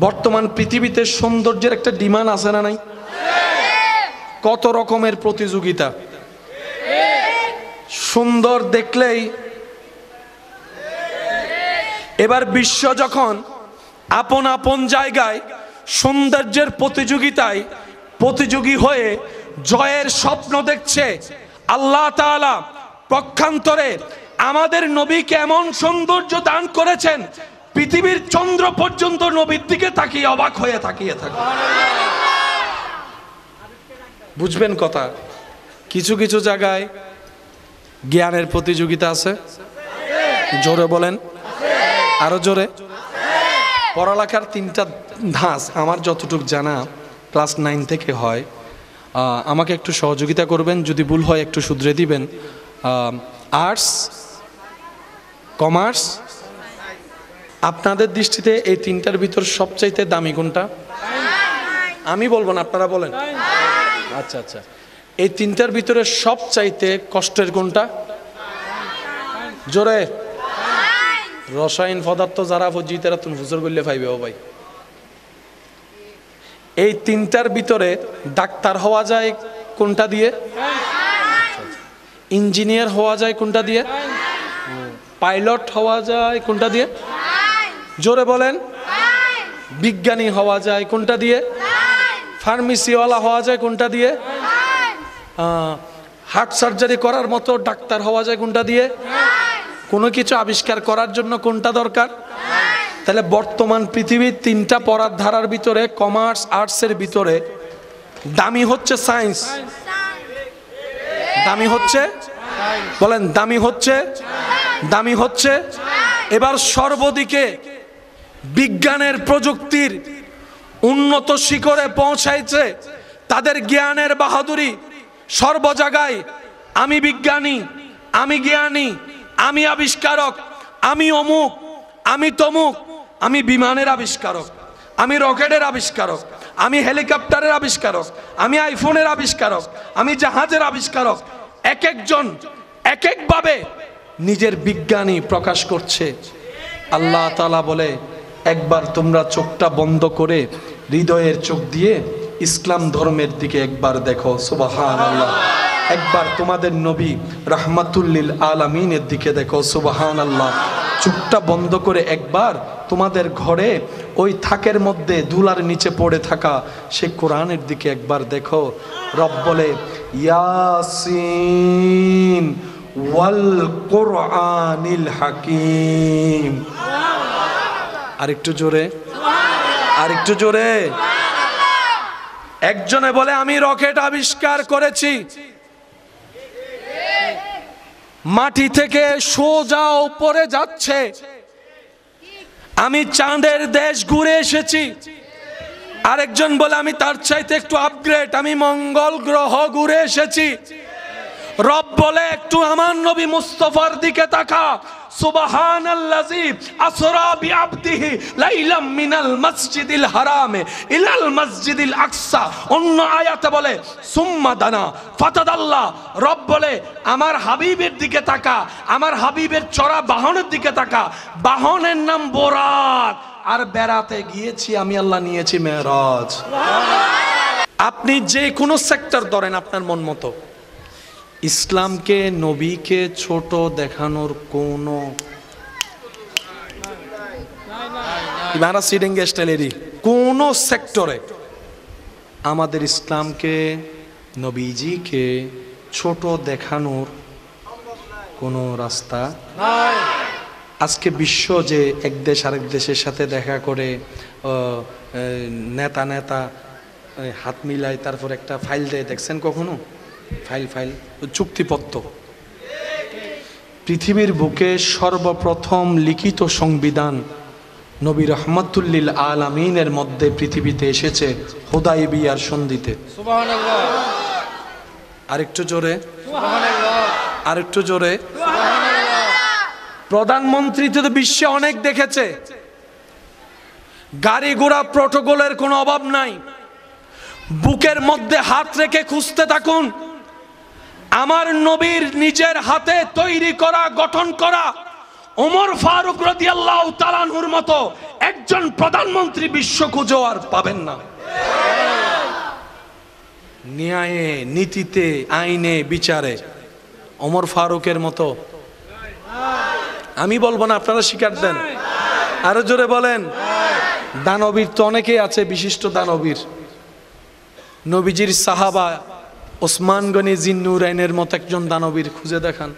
বর্তমান পৃথিবীতে সৌন্দর্যের একটা ডিমান্ড আছে না নাই? কত রকমের প্রতিযোগিতা, সুন্দর দেখলেই। এবার বিশ্ব যখন আপন আপন জায়গায় সৌন্দর্যের প্রতিযোগিতায় প্রতিযোগী হয়ে জয়ের স্বপ্ন দেখছে, আল্লাহ তাআলা পক্ষান্তরে আমাদের নবীকে এমন সৌন্দর্য দান করেছেন, পৃথিবীর চন্দ্র পর্যন্ত নবীর দিকে তাকিয়ে অবাক হয়ে তাকিয়ে থাকে। বুঝবেন কথা? কিছু কিছু জায়গায় জ্ঞানের প্রতিযোগিতা আছে, জোরে বলেন, আরো জোরে। পড়ালেখার ৩টা ধাঁচ আমার যতটুকু জানা ক্লাস 9 থেকে হয়। আমাকে একটু সহযোগিতা করবেন, যদি ভুল হয় একটু শুধরে দিবেন। আর্টস, কমার্স, আপনাদের দৃষ্টিতে এই 3টার ভিতর সবচাইতে দামি কোনটা? আমি বলবো না, আপনারা বলেন। আচ্ছা আচ্ছা, এই 3টার ভিতরে সবচাইতে কষ্টের কোনটা? জোরে। রসায়ন পদার্থ যারা বুঝি তারা তুমি হুজুর করলে পাইবে। ও ভাই, এই 3টার ভিতরে ডাক্তার হওয়া যায় কোনটা দিয়ে? ইঞ্জিনিয়ার হওয়া যায় কোনটা দিয়ে? পাইলট হওয়া যায় কোনটা দিয়ে? জোরে বলেন। বিজ্ঞানী হওয়া যায় কোনটা দিয়ে? ফার্মেসিওয়ালা হওয়া যায় কোনটা দিয়ে? হার্ট সার্জারি করার মতো ডাক্তার হওয়া যায় কোনটা দিয়ে? কোনো কিছু আবিষ্কার করার জন্য কোনটা দরকার? তাহলে বর্তমান পৃথিবীর 3টা পড়ার ধারার ভিতরে কমার্স আর্টসের ভিতরে দামি হচ্ছে সায়েন্স। দামি হচ্ছে, বলেন দামি হচ্ছে, দামি হচ্ছে। এবার সর্বদিকে বিজ্ঞানের প্রযুক্তির উন্নত শিখরে পৌঁছাইছে, তাদের জ্ঞানের বাহাদুরি সর্ব জায়গায়। আমি বিজ্ঞানী, আমি জ্ঞানী, আমি আবিষ্কারক, আমি অমুক, আমি তমুক, আমি বিমানের আবিষ্কারক, আমি রকেটের আবিষ্কারক, আমি হেলিকপ্টারের আবিষ্কারক, আমি আইফোনের আবিষ্কারক, আমি জাহাজের আবিষ্কারক। এক একজন এক একভাবে নিজের বিজ্ঞানী প্রকাশ করছে। আল্লাহ তাআলা বলে, একবার তোমরা চোখটা বন্ধ করে হৃদয়ের চোখ দিয়ে ইসলাম ধর্মের দিকে একবার দেখো। সুবহানাল্লাহ। একবার তোমাদের নবী রাহমাতুল লিল আলামিনের দিকে দেখো। সুবহানাল্লাহ। চোখটা বন্ধ করে একবার তোমাদের ঘরে ওই থাকের মধ্যে ধুলার নিচে পড়ে থাকা সে কোরআনের দিকে একবার দেখো। রব বলে, ইয়াসিন ওয়াল কোরআনিল হাকিম। আরেকটু জোরে, আরেকটু জোরে। একজনে বলে, আমি রকেট আবিষ্কার করেছি, মাটি থেকে সোজা উপরে যাচ্ছে, আমি চাঁদের দেশ ঘুরে এসেছি। আরেকজন বলে, আমি তার চাইতে একটু আপগ্রেড, আমি মঙ্গল গ্রহ ঘুরে এসেছি। রব বলে, একটু আমার নবী মুস্তাফার দিকে তাকা। সুবহানাল্লাযী আসরা বিআবদিহি লাইলাম মিনাল মসজিদিল হারামে ইলাল মসজিদিল আকসা। অন্য আয়াতে বলে সুম্মা দানা ফাতাদাল্লাহ। রব বলে, আমার হাবিবের দিকে তাকা, আমার হাবিবের চড়া বাহনের দিকে তাকা। বাহনের নাম বোরাক, আর বেড়াতে গিয়েছি আমি আল্লাহ, নিয়েছি মেরাজ। আপনি যে কোনো সেক্টর ধরেন আপনার মন মতো, ইসলামকে নবীকে ছোট দেখানোর কোনো কোনো সেক্টরে আমাদের ইসলামকে নবীজিকে ছোট দেখানোর কোনো রাস্তা নাই। আজকে বিশ্ব যে এক দেশ আরেক দেশের সাথে দেখা করে নেতা নেতা হাত মিলায়, তারপর একটা ফাইল দেয়, দেখছেন কখনো? ফাইল চুক্তিপত্র। পৃথিবীর বুকে সর্বপ্রথম লিখিত সংবিধান নবী রাহমাতুল লিল আলামিনের মধ্যে পৃথিবীতে এসেছে হুদায়বিয়ার সন্ধিতে। সুবহানাল্লাহ। আরেকটু জোরে, সুবহানাল্লাহ। আরেকটু জোরে, সুবহানাল্লাহ। প্রধানমন্ত্রী তো বিশ্বে অনেক দেখেছে, গাড়ি ঘোড়া প্রটোকলের কোনো অভাব নাই। বুকের মধ্যে হাত রেখে খুঁজতে থাকুন, আমার নবীর নিজের হাতে তৈরি করা, গঠন করা ওমর ফারুক রাদিয়াল্লাহু তাআলা আনহুর মতো একজন প্রধানমন্ত্রী বিশ্ব খুঁজে আর পাবেন না। ন্যায়ে, নীতিতে, আইনে, বিচারে ওমর ফারুকের মতো আমি বলবো না, আপনারা স্বীকার দেন। আরো জোরে বলেন। দানবীর তো অনেকেই আছে, বিশিষ্ট দানবীর। নবীজির সাহাবা ওসমান গনি জিন্নুরাইনের মতো একজন দানবীর খুঁজে দেখান,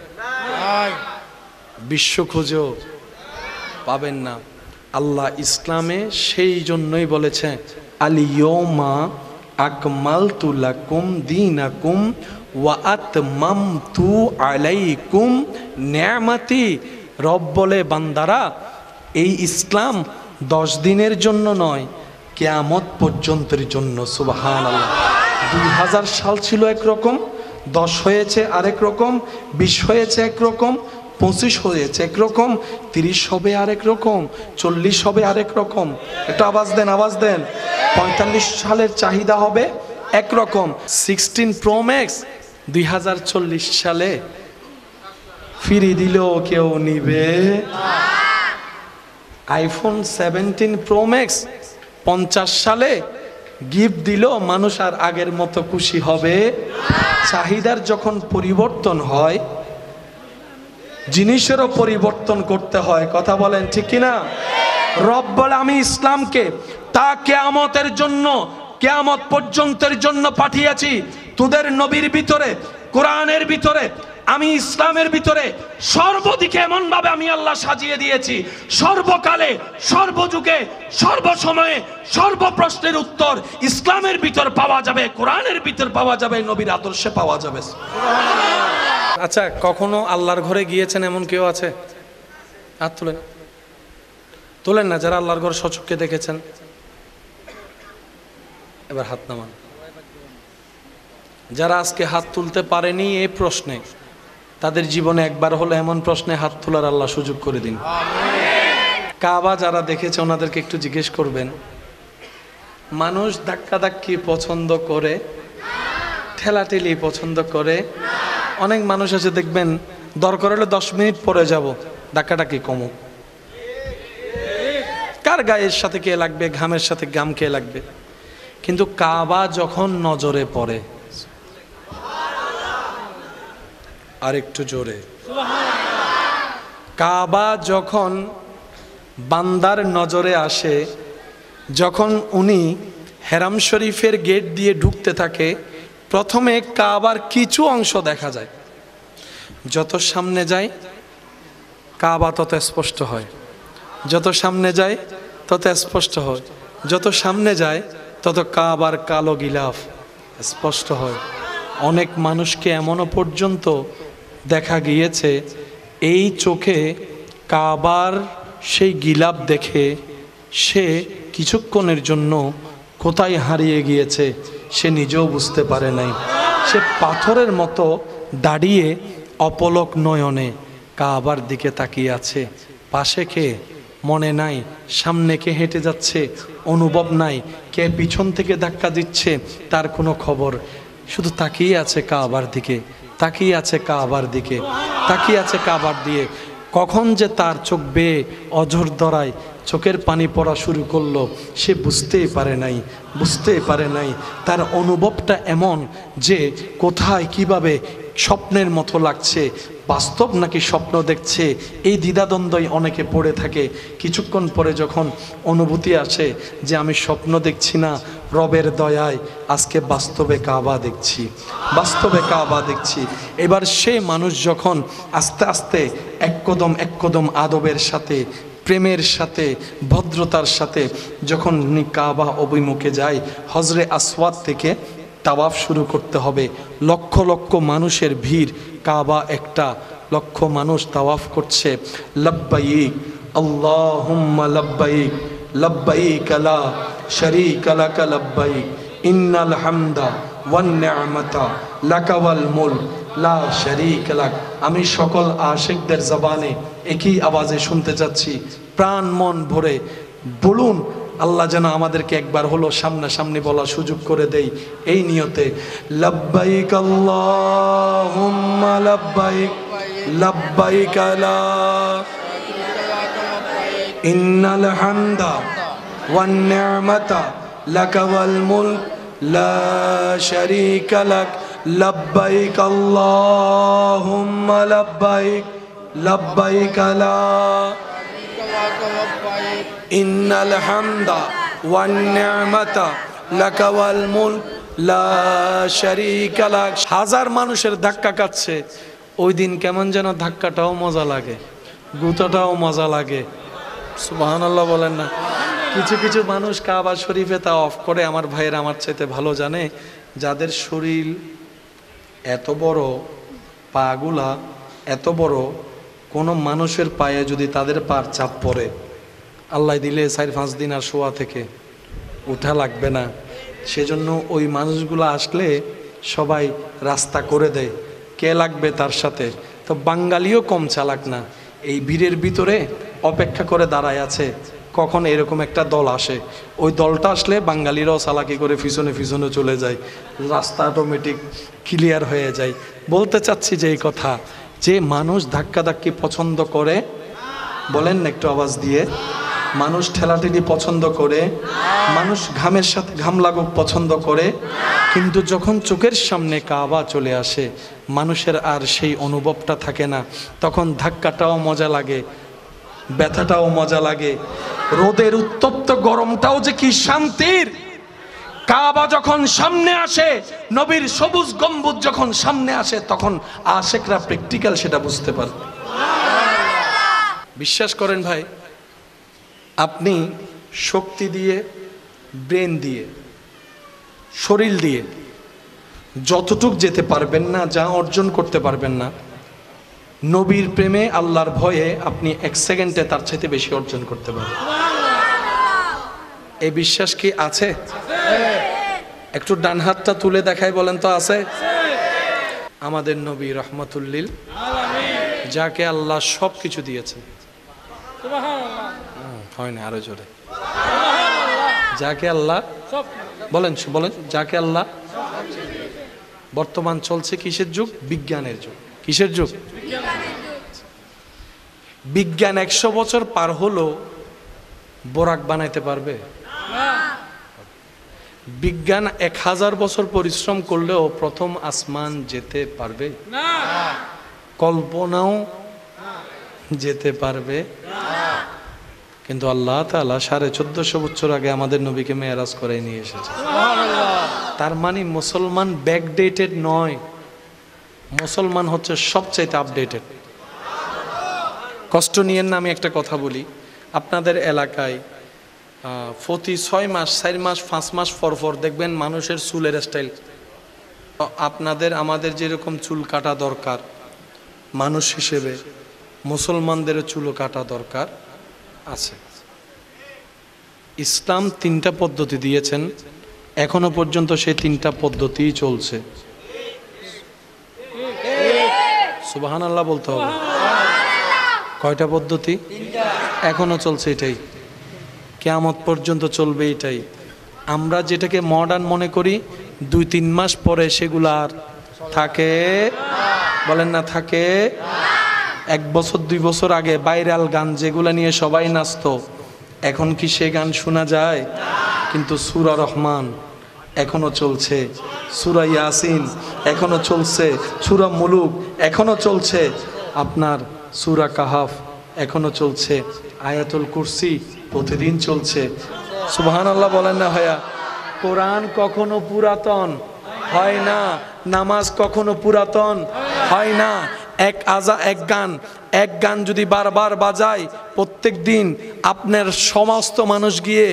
বিশ্ব খুঁজেও পাবেন না। আল্লাহ ইসলামে সেই জন্যই বলেছে, আল-ইয়াওমা আকমালতু লাকুম দীনাকুম ওয়া আতমামতু আলাইকুম নি'মাতি। রব বলে, বান্দারা, এই ইসলাম 10 দিনের জন্য নয়, কিয়ামত পর্যন্তের জন্য। সুবহানাল্লাহ। 2000 সাল ছিল একরকম, 10 হয়েছে আরেক রকম, 20 হয়েছে একরকম, 25 হয়েছে একরকম, 30 হবে আরেক রকম, 40 হবে আরেক রকম। একটু আওয়াজ দেন, আওয়াজ দেন। 45 সালের চাহিদা হবে একরকম। 16 প্রো ম্যাক্স 2040 সালে ফিরে দিলেও কেউ নিবে। আইফোন 17 প্রো ম্যাক্স 50 সালে গিফট দিল, মানুষ আর আগের মতো খুশি হবে? চাহিদার যখন পরিবর্তন হয়, জিনিসেরও পরিবর্তন করতে হয়। কথা বলেন ঠিক কিনা? রব বলে, আমি ইসলামকে তা কিয়ামতের জন্য, কিয়ামত পর্যন্তের জন্য পাঠিয়েছি। তোদের নবীর ভিতরে, কোরআনের ভিতরে, আমি ইসলামের ভিতরে সর্বদিকে এমন ভাবে আমি আল্লাহ সাজিয়ে দিয়েছি, সর্বকালে, সর্বযুগে, সর্বসময়ে, সর্বপ্রশ্নের উত্তর ইসলামের ভিতর পাওয়া যাবে, কোরআনের ভিতর পাওয়া যাবে, নবীর আদর্শে পাওয়া যাবে। আচ্ছা, কখনো আল্লাহর ঘরে গিয়েছেন এমন কেউ আছে? হাত তুলেন, তোলেন না যারা আল্লাহর ঘর সচক্ষে দেখেছেন। এবার হাত নামান। যারা আজকে হাত তুলতে পারেনি এই প্রশ্নে, তাদের জীবনে একবার হলো এমন প্রশ্নে হাত তোলার আল্লাহ সুযোগ করে দিন। কাবা যারা দেখেছে ওনাদেরকে একটু জিজ্ঞেস করবেন, মানুষ ধাক্কাধাক্কি পছন্দ করে, ঠেলাঠেলি পছন্দ করে? অনেক মানুষ আছে দেখবেন দরকার হলে 10 মিনিট পরে যাব, ধাক্কাধাক্কি কমুক। কার গায়ের সাথে কে লাগবে, ঘামের সাথে ঘাম কে লাগবে। কিন্তু কাবা যখন নজরে পড়ে, আর একটু জোরে, কাবা যখন বান্দার নজরে আসে, যখন উনি হেরাম শরীফের গেট দিয়ে ঢুকতে থাকে, প্রথমে কাবার কিছু অংশ দেখা যায়। যত সামনে যায় কাবা তত স্পষ্ট হয়, যত সামনে যায় তত স্পষ্ট হয়, যত সামনে যায় তত কাবার কালো গিলাফ স্পষ্ট হয়। অনেক মানুষকে এমনও পর্যন্ত দেখা গিয়েছে এই চোখে কাবার সেই গিলাফ দেখে সে কিছুক্ষণের জন্য কোথায় হারিয়ে গিয়েছে সে নিজেও বুঝতে পারে নাই। সে পাথরের মতো দাঁড়িয়ে অপলক নয়নে কাবার দিকে তাকিয়ে আছে। পাশে কে মনে নাই, সামনে কে হেঁটে যাচ্ছে অনুভব নাই, কে পিছন থেকে ধাক্কা দিচ্ছে তার কোনো খবর। শুধু তাকিয়ে আছে কাবার দিকে, তাকিয়ে আছে কাবার দিকে, তাকিয়ে আছে কাবার দিয়ে। কখন যে তার চোখ বেয়ে অঝর ধরায় চোখের পানি পড়া শুরু করলো সে বুঝতেই পারে নাই, বুঝতেই পারে নাই। তার অনুভবটা এমন যে কোথায় কিভাবে স্বপ্নের মতো লাগছে, বাস্তব নাকি স্বপ্ন দেখছে, এই দ্বিধাদ্বন্দ্বই অনেকে পড়ে থাকে। কিছুক্ষণ পরে যখন অনুভূতি আসে যে আমি স্বপ্ন দেখছি না, রবের দয়ায় আজকে বাস্তবে কাবা দেখছি, বাস্তবে কাবা দেখছি। এবার সে মানুষ যখন আস্তে আস্তে এক কদম আদবের সাথে, প্রেমের সাথে, ভদ্রতার সাথে যখন কাবা অভিমুখে যায়, হজরে আসওয়াদ থেকে তাওয়াফ শুরু করতে হবে। লক্ষ লক্ষ মানুষের ভিড়, কাবা একটা, লক্ষ মানুষ তাওয়াফ করছে। লব্বাইক আল্লাহুম্মা লব্বাইক লব্বাইক লা শারীকা লাক লব্বাইক ইন্নাল হামদা ওয়ান নি'মাতা লাকা ওয়াল মুলক লা শারীকা লাক। আমি সকল আশিকদের জবানে একই আওয়াজে শুনতে যাচ্ছি, প্রাণ মন ভরে বলুন। আল্লাহ যেন আমাদেরকে একবার হলো সামনাসামনি বলার সুযোগ করে দেই এই নিয়তে। লব্বাইক আল্লাহুম্মা লব্বাইক লব্বাইক লা ইন্নাল হামদা ওয়ান নি'মাতা লাকা ওয়াল মুলক লা শারীকা লাক লব্বাইক আল্লাহুম্মা লব্বাইক লব্বাইক লা ইন্নাল হামদা ওয়ান নি'মাতা লাকা ওয়াল মুলক লা শারীকা লাক। হাজার মানুষের ধাক্কা কাটছে, ওই দিন কেমন যেন ধাক্কাটাও মজা লাগে, গুতাটাও মজা লাগে। সুবহানাল্লাহ বলেন না? কিছু কিছু মানুষ কাবা শরীফে তা অফ করে, আমার ভাইয়ের আমার চাইতে ভালো জানে, যাদের শরীর এত বড়, পাগুলা এত বড়, কোনো মানুষের পায়ে যদি তাদের পার চাপ পড়ে, আল্লাহ দিলে 4-5 দিন আর শোয়া থেকে উঠা লাগবে না। সেজন্য ওই মানুষগুলো আসলে সবাই রাস্তা করে দেয়, কে লাগবে তার সাথে। তো বাঙালিও কম চালাক না, এই ভিড়ের ভিতরে অপেক্ষা করে দাঁড়ায় আছে কখন এরকম একটা দল আসে। ওই দলটা আসলে বাঙালিরাও চালাকি করে পিছনে পিছনে চলে যায়, রাস্তা অটোমেটিক ক্লিয়ার হয়ে যায়। বলতে চাচ্ছি যে এই কথা, যে মানুষ ধাক্কাধাক্কি পছন্দ করে, বলেন না একটু আওয়াজ দিয়ে, মানুষ ঠেলাঠেলি পছন্দ করে, মানুষ ঘামের সাথে ঘাম লাগুক পছন্দ করে, কিন্তু যখন চোখের সামনে কাবা চলে আসে মানুষের আর সেই অনুভবটা থাকে না। তখন ধাক্কাটাও মজা লাগে, ব্যথাটাও মজা লাগে, রোদের উত্তপ্ত গরমটাও যে কি শান্তির। কাবা যখন সামনে আসে, নবীর সবুজ গম্বুজ যখন সামনে আসে, তখন আশেকরা প্র্যাকটিক্যাল সেটা বুঝতে পারে। বিশ্বাস করেন ভাই, আপনি শক্তি দিয়ে, ব্রেন দিয়ে, শরীর দিয়ে যতটুক যেতে পারবেন না, যা অর্জন করতে পারবেন না, নবীর প্রেমে আল্লাহর ভয়ে আপনি 1 সেকেন্ডে তার চাইতে বেশি অর্জন করতে পারবেন। এই বিশ্বাস কি আছে? একটু ডান হাতটা তুলে দেখাই, বলেন তো আছে? আমাদের নবী রহমাতুল্লিল আলামিন, যাকে আল্লাহ সব কিছু দিয়েছেন। সুবহানাল্লাহ। হয় না, আরো জোরে। সুবহানাল্লাহ। যাকে আল্লাহ বলেন বলেন, যাকে আল্লাহ। বর্তমান চলছে কিসের যুগ? বিজ্ঞানের যুগ। কিসের যুগ? বিজ্ঞান 100 বছর পার হলো বোরাক বানাইতে পারবে? বিজ্ঞান 1000 বছর পরিশ্রম করলেও প্রথম আসমান যেতে পারবে না। কল্পনাও যেতে পারবে না। কিন্তু আল্লাহ তাআলা 1450 বছর আগে আমাদের নবীকে মেরাজ করে নিয়ে এসেছে। তার মানে মুসলমান ব্যাকডেটেড নয়, মুসলমান হচ্ছে সবচাইতে আপডেটেড। কষ্ট নিয়েন না, আমি একটা কথা বলি, আপনাদের এলাকায় প্রতি 6 মাস 4 মাস 5 মাস পর পর দেখবেন মানুষের চুলের স্টাইল। আপনাদের আমাদের যেরকম চুল কাটা দরকার মানুষ হিসেবে, মুসলমানদেরও চুল কাটা দরকার আছে। ইসলাম 3টা পদ্ধতি দিয়েছেন, এখনো পর্যন্ত সেই 3টা পদ্ধতিই চলছে। সুবহানাল্লাহ বলতে হবে। কয়টা পদ্ধতি? এখনো চলছে এটাই, কিয়ামত পর্যন্ত চলবে এটাই। আমরা যেটাকে মডার্ন মনে করি 2-3 মাস পরে সেগুলো আর থাকে, বলেন না থাকে। 1 বছর 2 বছর আগে ভাইরাল গান যেগুলো নিয়ে সবাই নাচতো, এখন কি সে গান শোনা যায়? কিন্তু সূরা রহমান এখনো চলছে, সূরা ইয়াসিন এখনো চলছে, সূরা মুলুক এখনো চলছে, আপনার সূরা কাহাফ এখনো চলছে, আয়াতুল কুরসি প্রতিদিন চলছে। সুবহানাল্লাহ বলেন না ভাইয়া। কোরআন কখনো পুরাতন হয় না, নামাজ কখনো পুরাতন হয় না। এক গান যদি বারবার বাজায় প্রত্যেক দিন, আপনার সমস্ত মানুষ গিয়ে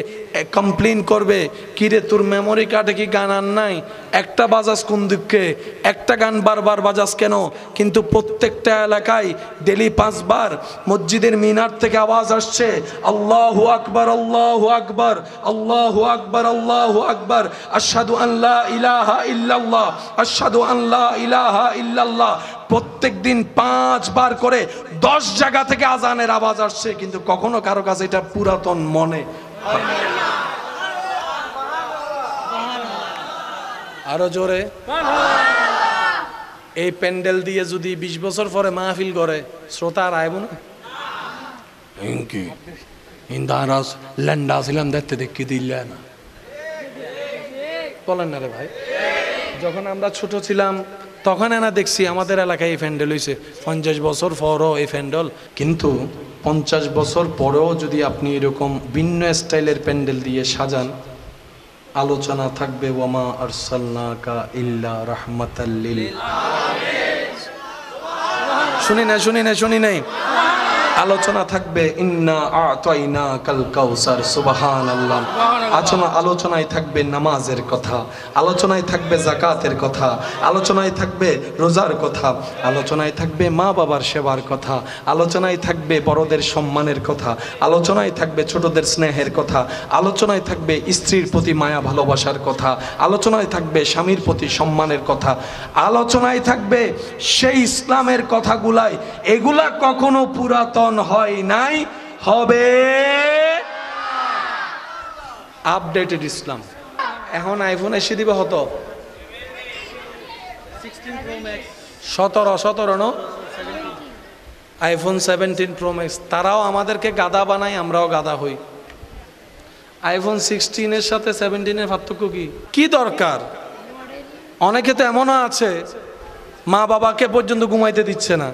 কমপ্লেন করবে, কিরে তোর মেমোরি কার্ডে কি গান আর নাই? একটা বাজাস কোন দিকে, একটা গান বারবার বাজাস কেন? কিন্তু প্রত্যেকটা এলাকায় ডেলি 5 বার মসজিদের মিনার থেকে আওয়াজ আসছে, আল্লাহু আকবার আল্লাহু আকবার আল্লাহু আকবার আল্লাহু আকবার, আশহাদু আল্লা ইলাহা ইল্লাল্লাহ আশহাদু আল্লা ইলাহা ইল্লাল্লাহ। প্রত্যেক দিন 5 বার করে 10 জায়গা থেকে আজানের আওয়াজ আসছে, কিন্তু কখনো কারো কাছে এটা পুরাতন মনে হয় না। আরো জোরে। এই প্যান্ডেল দিয়ে যদি 20 বছর পরে মাহফিল করে, শ্রোতা আর আইব না? ইন্দারাস ল্যান্ডা ছিলাম দেখতে দেখতে দিল্লা না, বলেন না রে ভাই। যখন আমরা ছোট ছিলাম তখন না দেখছি আমাদের এলাকায় এই প্যান্ডেল হয়েছে, 50 বছর পরও এই প্যান্ডেল। কিন্তু 50 বছর পরেও যদি আপনি এরকম ভিন্ন স্টাইলের প্যান্ডেল দিয়ে সাজান, আলোচনা থাকবে ওয়ামা আরসালনাকা ইল্লা রাহমাতাল লিল আলামিন। শুনি নাই আলোচনা থাকবে ইন্না আ'তাইনাকাল কাউসার। সুবহানাল্লাহ। আলোচনায় থাকবে নামাজের কথা, আলোচনায় থাকবে যাকাতের কথা, আলোচনায় থাকবে রোজার কথা, আলোচনায় থাকবে মা বাবার সেবার কথা, আলোচনায় থাকবে বড়দের সম্মানের কথা, আলোচনায় থাকবে ছোটদের স্নেহের কথা, আলোচনায় থাকবে স্ত্রীর প্রতি মায়া ভালোবাসার কথা, আলোচনায় থাকবে স্বামীর প্রতি সম্মানের কথা, আলোচনায় থাকবে সেই ইসলামের কথাগুলাই। এগুলা কখনো পুরাতন হয় নাই, হবে আপডেটেড ইসলাম। এখন আইফোন এসে দিবে হতো 17 ন আইফোন 17 প্রো ম্যাক্স। তারাও আমাদেরকে গাদা বানায়, আমরাও গাদা হই। আইফোন 16 সাথে 17 পার্থক্য কি দরকার? অনেকে তো এমনও আছে মা বাবাকে পর্যন্ত ঘুমাইতে দিচ্ছে না।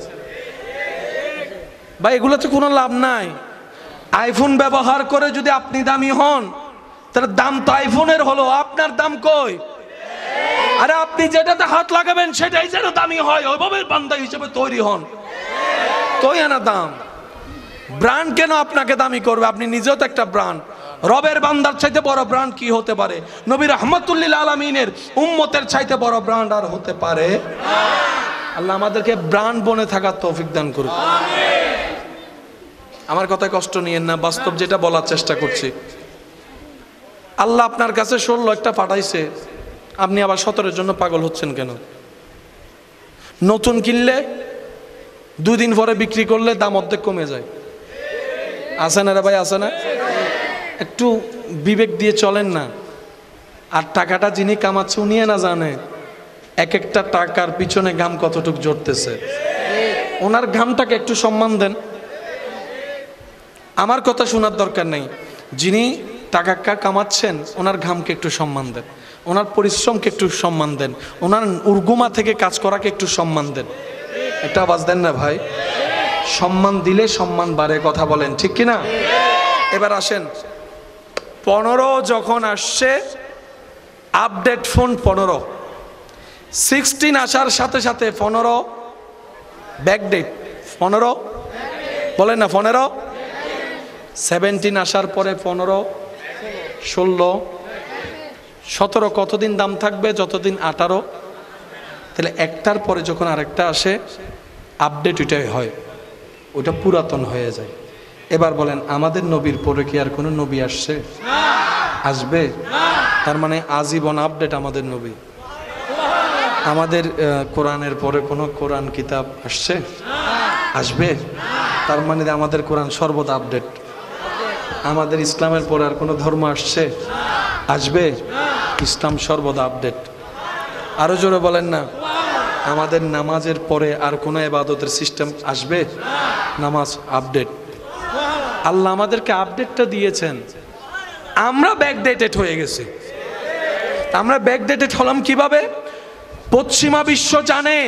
ভাই এগুলোতে কোনো লাভ নাই। আইফোন ব্যবহার করে যদি আপনি দামি হন, তাহলে দাম তো আইফোনের হলো, আপনার দাম কই? আরে আপনি যেটাতে হাত লাগাবেন সেটাই যেন দামি হয়, ওইভাবে বান্দা হিসেবে তৈরি হন, তোই না দাম। ব্র্যান্ড কেন আপনাকে দামি করবে? আপনি নিজেও তো একটা ব্র্যান্ড। রবের বান্দার চাইতে বড় ব্র্যান্ড কি হতে পারে? নবী রাহমাতুল্লিল আলামিনের উম্মতের চাইতে বড় ব্র্যান্ড আর হতে পারে? আল্লাহ আমাদেরকে ব্র্যান্ড বনে থাকার তৌফিক দান করুন। আমার কথায় কষ্ট নিয়েন না, বাস্তব যেটা বলার চেষ্টা করছি। আল্লাহ আপনার কাছে 16 একটা পাঠাইছে, আপনি আবার 17 জন্য পাগল হচ্ছেন কেন? নতুন কিনলে 2 দিন পরে বিক্রি করলে দাম অর্ধেক কমে যায়। আছে না রে ভাই, আছে না? একটু বিবেক দিয়ে চলেন না। আর টাকাটা যিনি কামাচ্ছে উনিও না জানে এক একটা টাকার পিছনে ঘাম কতটুক জড়তেছে। ওনার ঘামটাকে একটু সম্মান দেন। আমার কথা শোনার দরকার নেই, যিনি টাকা কামাচ্ছেন ওনার ঘামকে একটু সম্মান দেন, ওনার পরিশ্রমকে একটু সম্মান দেন, ওনার উর্গুমা থেকে কাজ করাকে একটু সম্মান দেন। একটা আওয়াজ দেন না ভাই। সম্মান দিলে সম্মান বাড়ে, কথা বলেন ঠিক কিনা? এবার আসেন, 15 যখন আসছে আপডেট ফোন 15, 16 আসার সাথে সাথে 15 ব্যাকডেট, 15 বলেন না 15, 17 আসার পরে 15, 16, 17 কতদিন দাম থাকবে? যতদিন 18। তাহলে একটার পরে যখন আরেকটা আসে আপডেট ওইটাই হয়, ওটা পুরাতন হয়ে যায়। এবার বলেন আমাদের নবীর পরে কি আর কোনো নবী আসছে? আসবে? তার মানে আজীবন আপডেট আমাদের নবী। আমাদের কোরআনের পরে কোনো কোরআন কিতাব আসছে? আসবে? তার মানে আমাদের কোরআন সর্বদা আপডেট। আমাদের ইসলামের পরে আর কোনো ধর্ম আসছে? আসবে? ইসলাম সর্বদা আপডেট। আরো জোরে বলেন না। আমাদের নামাজের পরে আর কোনো ইবাদতের সিস্টেম আসবে? নামাজ আপডেট। আল্লাহ আমাদেরকে আপডেটটা দিয়েছেন, আমরা ব্যাকডেটেড হয়ে গেছি। আমরা ব্যাকডেটেড হলাম কিভাবে? পশ্চিমা বিশ্ব জানে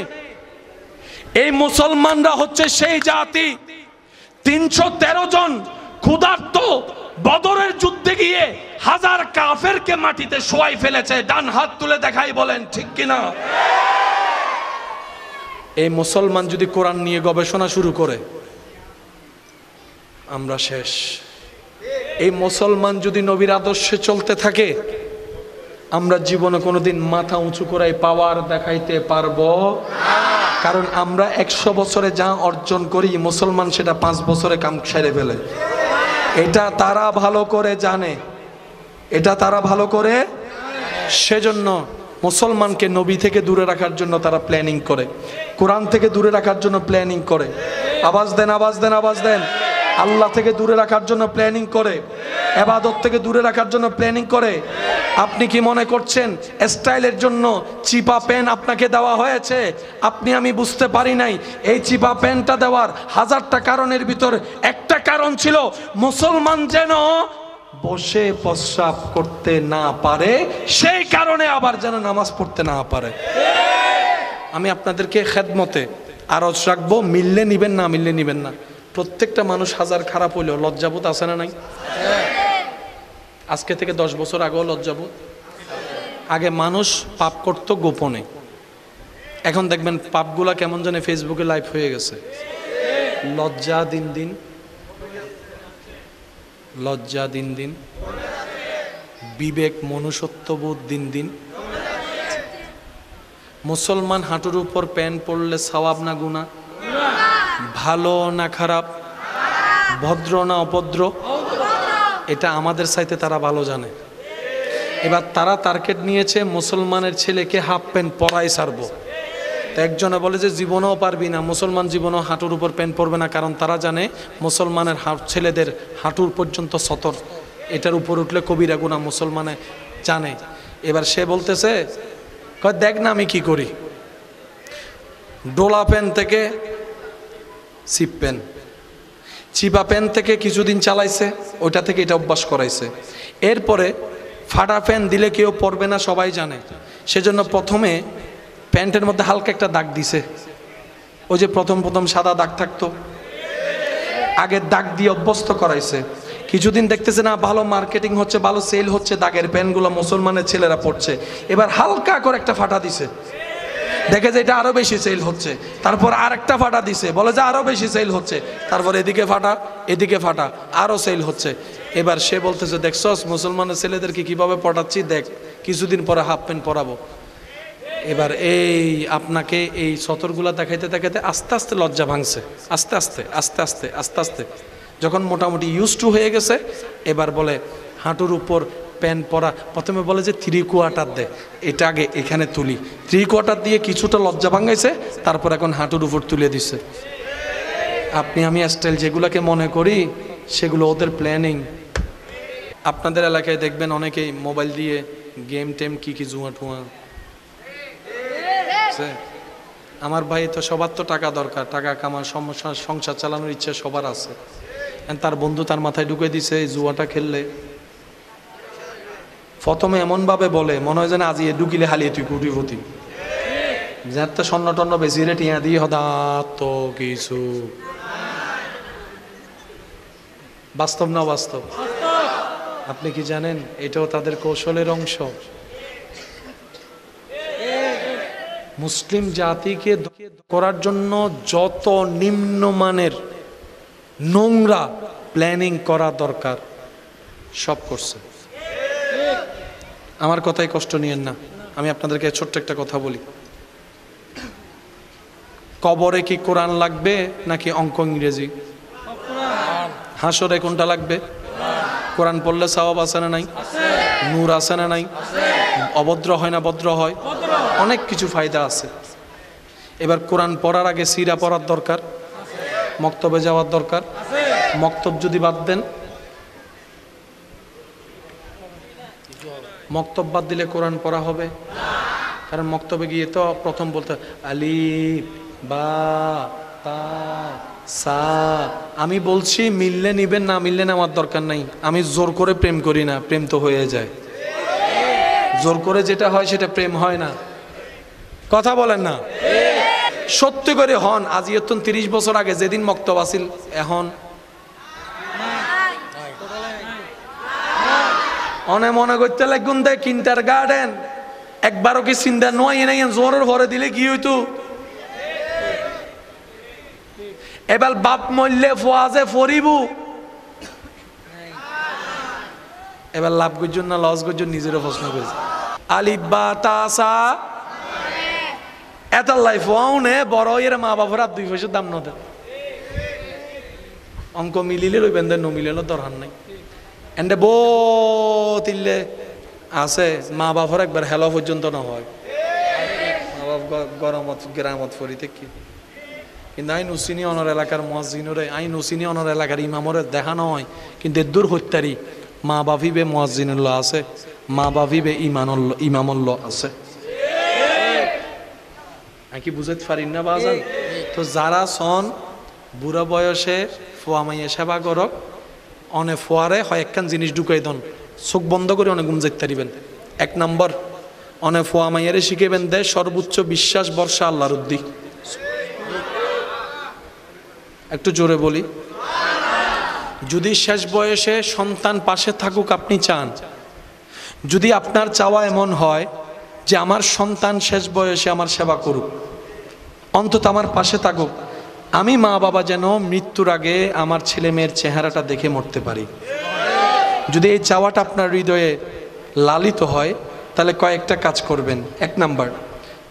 এই মুসলমানরা হচ্ছে সেই জাতি 313 জন ক্ষুধার্ত বদরের যুদ্ধে গিয়ে 1000 কাফেরকে মাটিতে শোয়াই ফেলেছে। ডান হাত তুলে দেখাই, বলেন ঠিক কিনা? এই মুসলমান যদি কোরআন নিয়ে গবেষণা শুরু করে আমরা শেষ। এই মুসলমান যদি নবীর আদর্শে চলতে থাকে আমরা জীবনে কোনোদিন মাথা উঁচু করে পাওয়ার দেখাইতে পারবো? কারণ আমরা 100 বছরে যা অর্জন করি মুসলমান সেটা 5 বছরে কাম সেরে ফেলে। এটা তারা ভালো করে জানে, এটা তারা ভালো করে। সেজন্য মুসলমানকে নবী থেকে দূরে রাখার জন্য তারা প্ল্যানিং করে, কোরআন থেকে দূরে রাখার জন্য প্ল্যানিং করে। আওয়াজ দেন, আওয়াজ দেন, আওয়াজ দেন। আল্লাহ থেকে দূরে রাখার জন্য প্ল্যানিং করে, ইবাদত থেকে দূরে রাখার জন্য প্ল্যানিং করে। আপনি কি মনে করছেন স্টাইলের জন্য চিপা পেন আপনাকে দেওয়া হয়েছে? আপনি আমি বুঝতে পারি নাই। এই চিপা পেনটা দেওয়ার 1000টা কারণের ভিতর একটা কারণ ছিল মুসলমান যেন বসে প্রস্রাব করতে না পারে, সেই কারণে আবার যেন নামাজ পড়তে না পারে। আমি আপনাদেরকে খেদমতে আরজ রাখবো, মিললে নিবেন, না মিললে নিবেন না। প্রত্যেকটা মানুষ হাজার খারাপ হইলেও লজ্জাবোধ আছে না নাই? আজকে থেকে 10 বছর আগেও লজ্জাবোধ। আগে মানুষ পাপ করত গোপনে, এখন দেখবেন পাপগুলা কেমন জানে ফেসবুকে লাইভ হয়ে গেছে। লজ্জা দিন দিন, লজ্জা দিন দিন, বিবেক মনুষ্যত্ববোধ দিন দিন। মুসলমান হাঁটুর উপর প্যান্ট পরলে সওয়াব না গুনাহ? ভালো না খারাপ? ভদ্র না অভদ্র? এটা আমাদের সাথে তারা ভালো জানে। এবার তারা টার্গেট নিয়েছে মুসলমানের ছেলেকে হাফ প্যান্ট পরাই ছাড়বো। তো একজনে বলে যে জীবনেও পারবি না, মুসলমান জীবনেও হাঁটুর উপর প্যান্ট পরবে না, কারণ তারা জানে মুসলমানের ছেলেদের হাঁটুর পর্যন্ত সতর, এটার উপর উঠলে কবিরা গুনাহ মুসলমানে জানে। এবার সে বলতেছে দেখ না আমি কি করি, ডোলা প্যান্ট থেকে সিপ প্যান্ট, চিপা প্যান্ট থেকে কিছুদিন চালাইছে, ওইটা থেকে এটা অভ্যাস করাইছে। এরপরে ফাটা প্যান্ট দিলে কেউ পরবে না সবাই জানে, সেজন্য প্রথমে প্যান্টের মধ্যে হালকা একটা দাগ দিছে। ওই যে প্রথম সাদা দাগ থাকতো, আগে দাগ দিয়ে অভ্যস্ত করাইছে। কিছুদিন দেখতেছে না ভালো মার্কেটিং হচ্ছে, ভালো সেল হচ্ছে, দাগের প্যান্টগুলো মুসলমানের ছেলেরা পড়ছে। এবার হালকা করে একটা ফাটা দিছে, দেখে যে এটা আরো বেশি সেল হচ্ছে। তারপর আরেকটা ফাটা দিছে, বলে যে আরো বেশি সেল হচ্ছে। তারপর এদিকে ফাটা, এদিকে ফাটা, আরো সেল হচ্ছে। এবার সে বলতেছে দেখছস মুসলমানের ছেলেদেরকে কিভাবে পটাচ্ছি, দেখ কিছুদিন পরে হাফ প্যান্ট পরাবো। এবার এই আপনাকে এই সতরগুলা দেখাইতে দেখাইতে আস্তে আস্তে লজ্জা ভাঙছে, আস্তে আস্তে আস্তে আস্তে আস্তে আস্তে যখন মোটামুটি ইউজ টু হয়ে গেছে, এবার বলে হাঁটুর উপর প্যান্ট পরা, প্রথমে বলে যে 3/4 দে, এটা আগে এখানে তুলি, 3/4 দিয়ে কিছুটা লজ্জা ভাঙাইছে, তারপর এখন হাঁটুর উপর তুলে দিছে। আপনি আমি স্টাইল যেগুলোকে মনে করি সেগুলো ওদের প্ল্যানিং। আপনাদের এলাকায় দেখবেন অনেকেই মোবাইল দিয়ে গেম টেম কি জুয়া টুয়া। আমার ভাই তো সবার তো টাকা দরকার, টাকা কামার সমস্যা, সংসার চালানোর ইচ্ছা সবার আছে। তার বন্ধু তার মাথায় ঢুকে দিছে এই জুয়াটা খেললে, প্রথমে এমনভাবে বলে মনে হয় যেন আজিয়ে ঢুকিলে হালিয়ে তুই কোটিপতি, যার তো স্বর্ণ টন্ন বেশি রে টিয়া দিয়ে হদা তো কিছু। বাস্তব না বাস্তব? আপনি কি জানেন এটাও তাদের কৌশলের অংশ? মুসলিম জাতিকে করার জন্য যত নিম্নমানের নোংরা প্ল্যানিং করা দরকার সব করছে। আমার কথায় কষ্ট নিয়েন না, আমি আপনাদেরকে ছোট্ট একটা কথা বলি। কবরে কি কোরআন লাগবে নাকি অঙ্ক ইংরেজি? হাসরে কোনটা লাগবে? কোরআন পড়লে সওয়াব আছে না নাই? নূর আছে না নাই? অভদ্র হয় না ভদ্র হয়? অনেক কিছু ফায়দা আছে। এবার কোরআন পড়ার আগে সিরা পড়ার দরকার, মক্তবে যাওয়ার দরকার। মক্তব যদি বাদ দেন, মক্তব বাদ দিলে কোরআন পড়া হবে? কারণ মক্তবে গিয়ে তো প্রথম বলতে আলিফ বা তা সা। আমি বলছি মিললে নিবেন, না মিললে নেওয়ার দরকার নাই। আমি জোর করে প্রেম করি না, প্রেম তো হয়ে যায়। জোর করে যেটা হয় সেটা প্রেম হয় না। কথা বলেন না? সত্যি করে হন। আজ 30 বছর আগে যেদিন মক্তব আসিল, এখন অনে মনে করতে লাগুন দে কিন্টার গার্ডেন একবারও কি চিন্তা নয় নাই জোরের ভরে দিলে কি হইতো? এবার বাপ মরলে ফোয়াজে ফরিবু, এবার লাভ করছেন না লস করছেন নিজেরও প্রশ্ন করেছে। আলিফ বা তা সা এত লাইফ নে বড় এর মা বাবার 2 পয়সার দাম নদের। অঙ্ক মিলিলে রইবেন, ন মিলিলে দরকার নাই। এন্ডে তিল্লে আছে মা বাবার একবার হেলো পর্যন্ত না হয়। মা বাপ গরমত গ্রামত ফরিতে কি, কিন্তু আইন উসিনি অনর এলাকার মুয়াজ্জিনরে, আইন উসিনি অনর এলাকার ইমামরে দেখানো হয়। কিন্তু দূর হত্যারি মা বাপিবে মুয়াজ্জিনুল্লাহ আছে, মা বাপিবে ইমামুল্লাহ আছে। আমি কি বুঝাতে পারি না বাজান? তো যারা সন বুড়া বয়সে ফোয়া মাইয়া সেবা করক, অনে ফোয়ারে হয় একখান জিনিস ঢুকাই দন, চোখ বন্ধ করে অনেক গুণ যেতে পারিবেন। 1 নম্বর, অনে ফোয়া মাইয়ারে শিখেবেন দে সর্বোচ্চ বিশ্বাস বর্ষা আল্লাহর উদ্দিক। একটু জোরে বলি। যদি শেষ বয়সে সন্তান পাশে থাকুক আপনি চান, যদি আপনার চাওয়া এমন হয় যে আমার সন্তান শেষ বয়সে আমার সেবা করুক, অন্তত আমার পাশে থাকুক, আমি মা বাবা যেন মৃত্যুর আগে আমার ছেলে মেয়ের চেহারাটা দেখে মরতে পারি, যদি এই চাওয়াটা আপনার হৃদয়ে লালিত হয়, তাহলে কয়েকটা কাজ করবেন। 1 নাম্বার,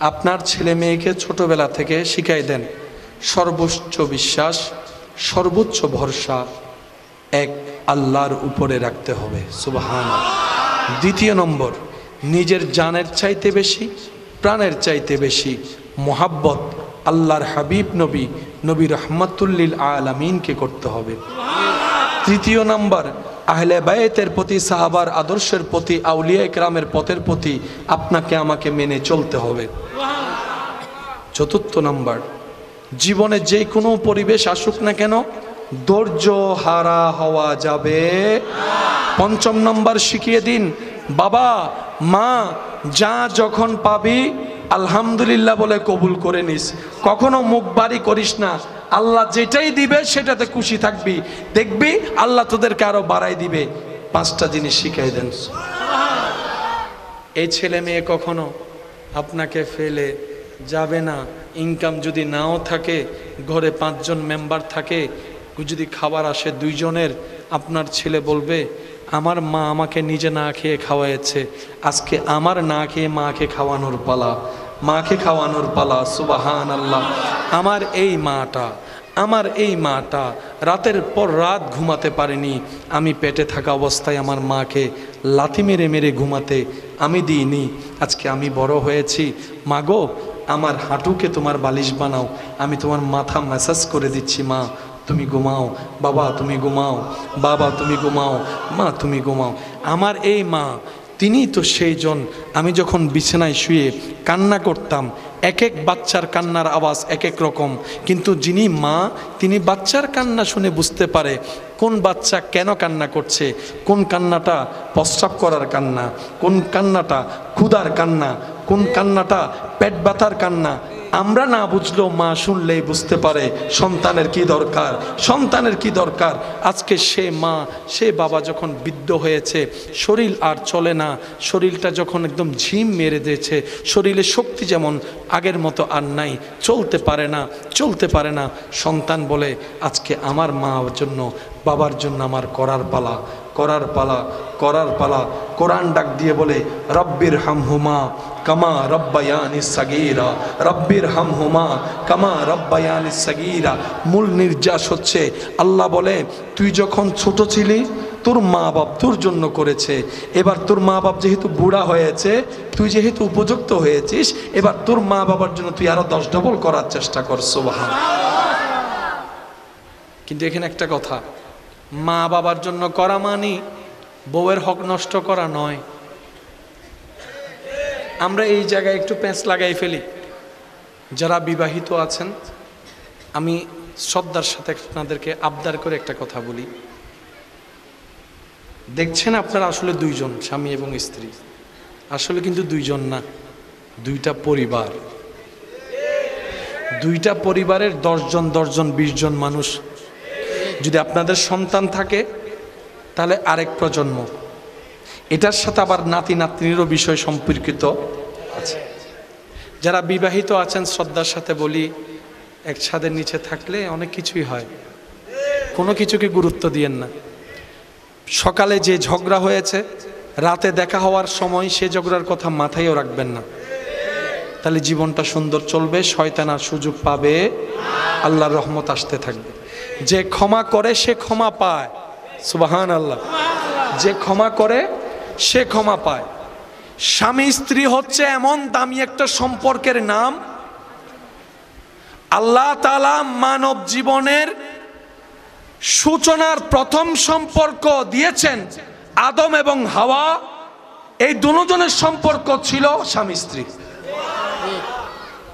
আপনার ছেলে মেয়েকে ছোটবেলা থেকে শিখাই দেন সর্বোচ্চ বিশ্বাস, সর্বোচ্চ ভরসা এক আল্লাহর উপরে রাখতে হবে। সুবহানাল্লাহ। 2 নম্বর, নিজের জানের চাইতে বেশি, প্রাণের চাইতে বেশি মোহাব্বত আল্লাহর হাবিব নবী রহমাতুল্লিল আলামিনকে করতে হবে। 3 নম্বর, আহলে বায়তের প্রতি, সাহাবার আদর্শের প্রতি, আউলিয়া ইকরামের পথের প্রতি আপনাকে আমাকে মেনে চলতে হবে। 4 নম্বর, জীবনে যে কোনো পরিবেশ আসুক না কেন ধৈর্য হারা হওয়া যাবে। 5 নম্বর, শিখিয়ে দিন বাবা মা যা যখন পাবি আলহামদুলিল্লাহ বলে কবুল করে নিস, কখনো মুখ বাড়ি করিস না। আল্লাহ যেটাই দিবে সেটাতে খুশি থাকবি, দেখবি আল্লাহ তোদেরকে আরো বাড়াই দিবে। 5টা জিনিস শিখাই দেন। এই ছেলে মেয়ে কখনো আপনাকে ফেলে যাবে না। ইনকাম যদি নাও থাকে, ঘরে 5 জন মেম্বার থাকে, যদি খাবার আসে 2 জনের, আপনার ছেলে বলবে আমার মা আমাকে নিজে না খেয়ে খাওয়াইছে, আজকে আমার না খেয়ে মাকে খাওয়ানোর পালা, মাকে খাওয়ানোর পালা। সুবহানাল্লাহ। আমার এই মাটা রাতের পর রাত ঘুমাতে পারেনি, আমি পেটে থাকা অবস্থায় আমার মাকে লাথি মেরে মেরে ঘুমাতে আমি দিইনি। আজকে আমি বড় হয়েছি, মাগো আমার হাঁটুকে তোমার বালিশ বানাও, আমি তোমার মাথা ম্যাসাজ করে দিচ্ছি, মা তুমি ঘুমাও, বাবা তুমি ঘুমাও, বাবা তুমি ঘুমাও, মা তুমি ঘুমাও। আমার এই মা তিনি তো সেই জন, আমি যখন বিছানায় শুয়ে কান্না করতাম, এক এক বাচ্চার কান্নার আওয়াজ এক এক রকম, কিন্তু যিনি মা তিনি বাচ্চার কান্না শুনে বুঝতে পারে কোন বাচ্চা কেন কান্না করছে, কোন কান্নাটা প্রস্রাব করার কান্না, কোন কান্নাটা ক্ষুধার কান্না, কোন কান্নাটা পেট ব্যথার কান্না। আমরা না বুঝলেও মা শুনলেই বুঝতে পারে সন্তানের কি দরকার, সন্তানের কি দরকার। আজকে সে মা সে বাবা যখন বৃদ্ধ হয়েছে, শরীর আর চলে না, শরীরটা যখন একদম ঝিম মেরে দিয়েছে, শরীরে শক্তি যেমন আগের মতো আর নাই, চলতে পারে না, চলতে পারে না। সন্তান বলে আজকে আমার মার জন্য বাবার জন্য আমার করার পালা, করার পালা, করার পালা। কোরআন ডাক দিয়ে বলে রব্বির হামহুমা কামা রব্বায়ানি সাগীরা, রব্বির হামহুমা কামা রব্বায়ানি সাগীরা। মূল নির্যাস হচ্ছে আল্লাহ বলে তুই যখন ছোট ছিলি তোর মা বাপ তোর জন্য করেছে, এবার তোর মা বাপ যেহেতু বুড়া হয়েছে, তুই যেহেতু উপযুক্ত হয়েছিস, এবার তোর মা বাবার জন্য তুই আরো 10 ডবল করার চেষ্টা কর। সুবহানাল্লাহ। কিন্তু এখানে একটা কথা, মা বাবার জন্য করা মানে বউয়ের হক নষ্ট করা নয়। আমরা এই জায়গায় একটু প্যাঁচ লাগাই ফেলি। যারা বিবাহিত আছেন, আমি শ্রদ্ধার সাথে আপনাদেরকে আবদার করে একটা কথা বলি। দেখছেন আপনারা আসলে দুইজন, স্বামী এবং স্ত্রী, আসলে কিন্তু দুইজন না, দুইটা পরিবার। দুইটা পরিবারের 10 জন 10 জন 20 জন মানুষ। যদি আপনাদের সন্তান থাকে তাহলে আরেক প্রজন্ম, এটার সাথে আবার নাতি নাতনিরও বিষয় সম্পর্কিত আছে। যারা বিবাহিত আছেন শ্রদ্ধার সাথে বলি, এক ছাদের নিচে থাকলে অনেক কিছুই হয়, কোনো কিছুকে গুরুত্ব দিয়েন না। সকালে যে ঝগড়া হয়েছে, রাতে দেখা হওয়ার সময় সে ঝগড়ার কথা মাথায়ও রাখবেন না, তাহলে জীবনটা সুন্দর চলবে, শয়তান আর সুযোগ পাবে, আল্লাহর রহমত আসতে থাকবে। যে ক্ষমা করে সে ক্ষমা পায়, সুবহানাল্লাহ। যে ক্ষমা করে সে ক্ষমা পায়। স্বামী স্ত্রী হচ্ছে এমন দামি একটা সম্পর্কের নাম, আল্লাহ তাআলা মানব জীবনের সূচনার প্রথম সম্পর্ক দিয়েছেন আদম এবং হাওয়া। এই দুজনের সম্পর্ক ছিল স্বামী স্ত্রী।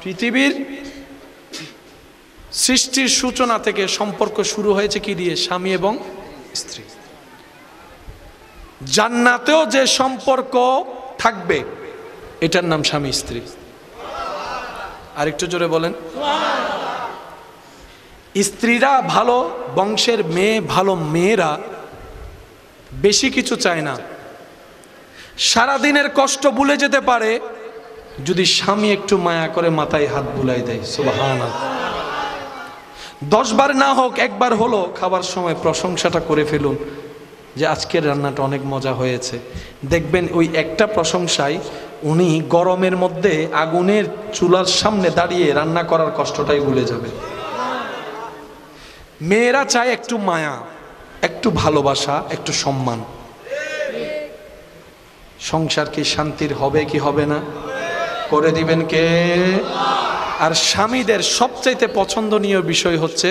পৃথিবীর সৃষ্টির সূচনা থেকে সম্পর্ক শুরু হয়েছে কি দিয়ে? স্বামী এবং স্ত্রী। জান্নাতেও যে সম্পর্ক থাকবে এটার নাম স্বামী স্ত্রী। আরেকটু জোরে বলেন। স্ত্রীরা ভালো বংশের মেয়ে, ভালো মেয়েরা বেশি কিছু চায় না, সারাদিনের কষ্ট ভুলে যেতে পারে যদি স্বামী একটু মায়া করে মাথায় হাত বুলাই দেয়। সুবহানাল্লাহ। 10 বার না হোক একবার হলো খাবার সময় প্রশংসাটা করে ফেলুন যে আজকের রান্নাটা অনেক মজা হয়েছে। দেখবেন ওই একটা প্রশংসায় উনি গরমের মধ্যে আগুনের চুলার সামনে দাঁড়িয়ে রান্না করার কষ্টটাই ভুলে যাবে। মেয়েরা চায় একটু মায়া, একটু ভালোবাসা, একটু সম্মান। সংসার কি শান্তির হবে কি হবে না? করে দিবেন কে? আর স্বামীদের সবচাইতে পছন্দনীয় বিষয় হচ্ছে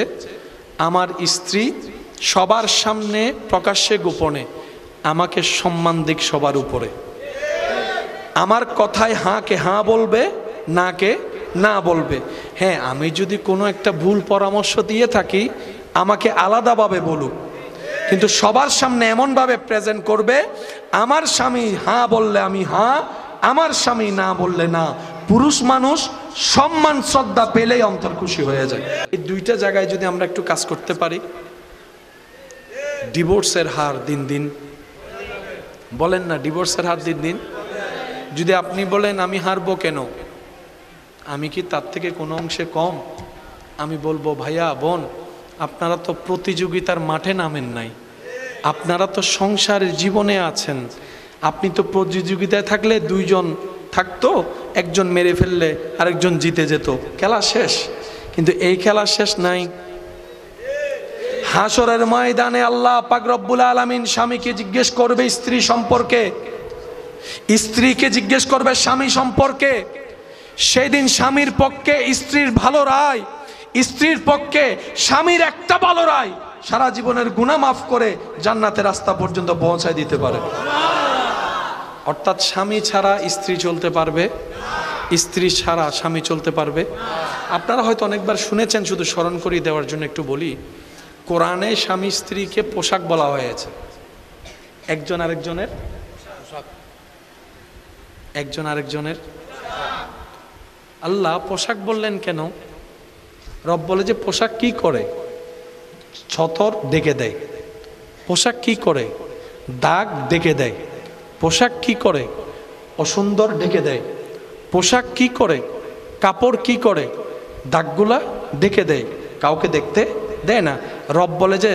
আমার স্ত্রী সবার সামনে প্রকাশ্যে গোপনে আমাকে সম্মান দিক সবার উপরে, আমার কথায় হাঁ কে হাঁ বলবে, না কে না বলবে। হ্যাঁ, আমি যদি কোনো একটা ভুল পরামর্শ দিয়ে থাকি আমাকে আলাদাভাবে বলুক, কিন্তু সবার সামনে এমনভাবে প্রেজেন্ট করবে আমার স্বামী হাঁ বললে আমি হাঁ, আমার স্বামী না বললে না। পুরুষ মানুষ সম্মান শ্রদ্ধা পেলেই অন্তর খুশি হয়ে যায়। এই দুইটা জায়গায় যদি আমরা একটু কাজ করতে পারি, ডিভোর্সের হার দিন দিন, বলেন না ডিভোর্সের হার দিন দিন। যদি আপনি বলেন আমি হারবো কেন, আমি কি তার থেকে কোনো অংশে কম? আমি বলবো ভাইয়া বোন, আপনারা তো প্রতিযোগিতার মাঠে নামেন নাই, আপনারা তো সংসারের জীবনে আছেন। আপনি তো প্রতিযোগিতায় থাকলে 2 জন থাকতো, একজন মেরে ফেললে আরেকজন জিতে যেত, খেলা শেষ। কিন্তু এই খেলা শেষ নাই। হাসরের ময়দানে আল্লাহ পাক রব্বুল আলামিন স্বামীকে জিজ্ঞেস করবে স্ত্রী সম্পর্কে, স্ত্রীকে জিজ্ঞেস করবে স্বামী সম্পর্কে। সেদিন স্বামীর পক্ষে স্ত্রীর ভালো রায়, স্ত্রীর পক্ষে স্বামীর একটা ভালো রায় সারা জীবনের গুনাহ মাফ করে জান্নাতের রাস্তা পর্যন্ত পৌঁছায় দিতে পারে। অর্থাৎ স্বামী ছাড়া স্ত্রী চলতে পারবে, স্ত্রী ছাড়া স্বামী চলতে পারবে। আপনারা হয়তো অনেকবার শুনেছেন, শুধু স্মরণ করিয়ে দেওয়ার জন্য একটু বলি। কোরআনে স্বামী স্ত্রীকে পোশাক বলা হয়েছে, একজন আরেকজনের। আল্লাহ পোশাক বললেন কেন? রব বলে যে পোশাক কি করে? ছতর ডেকে দেয়। পোশাক কি করে? দাগ ডেকে দেয়। পোশাক কি করে? অসুন্দর ডেকে দেয়। পোশাক কি করে? কাপড় কি করে? দাগগুলা ডেকে দেয়, কাউকে দেখতে দেয় না। রব বলে যে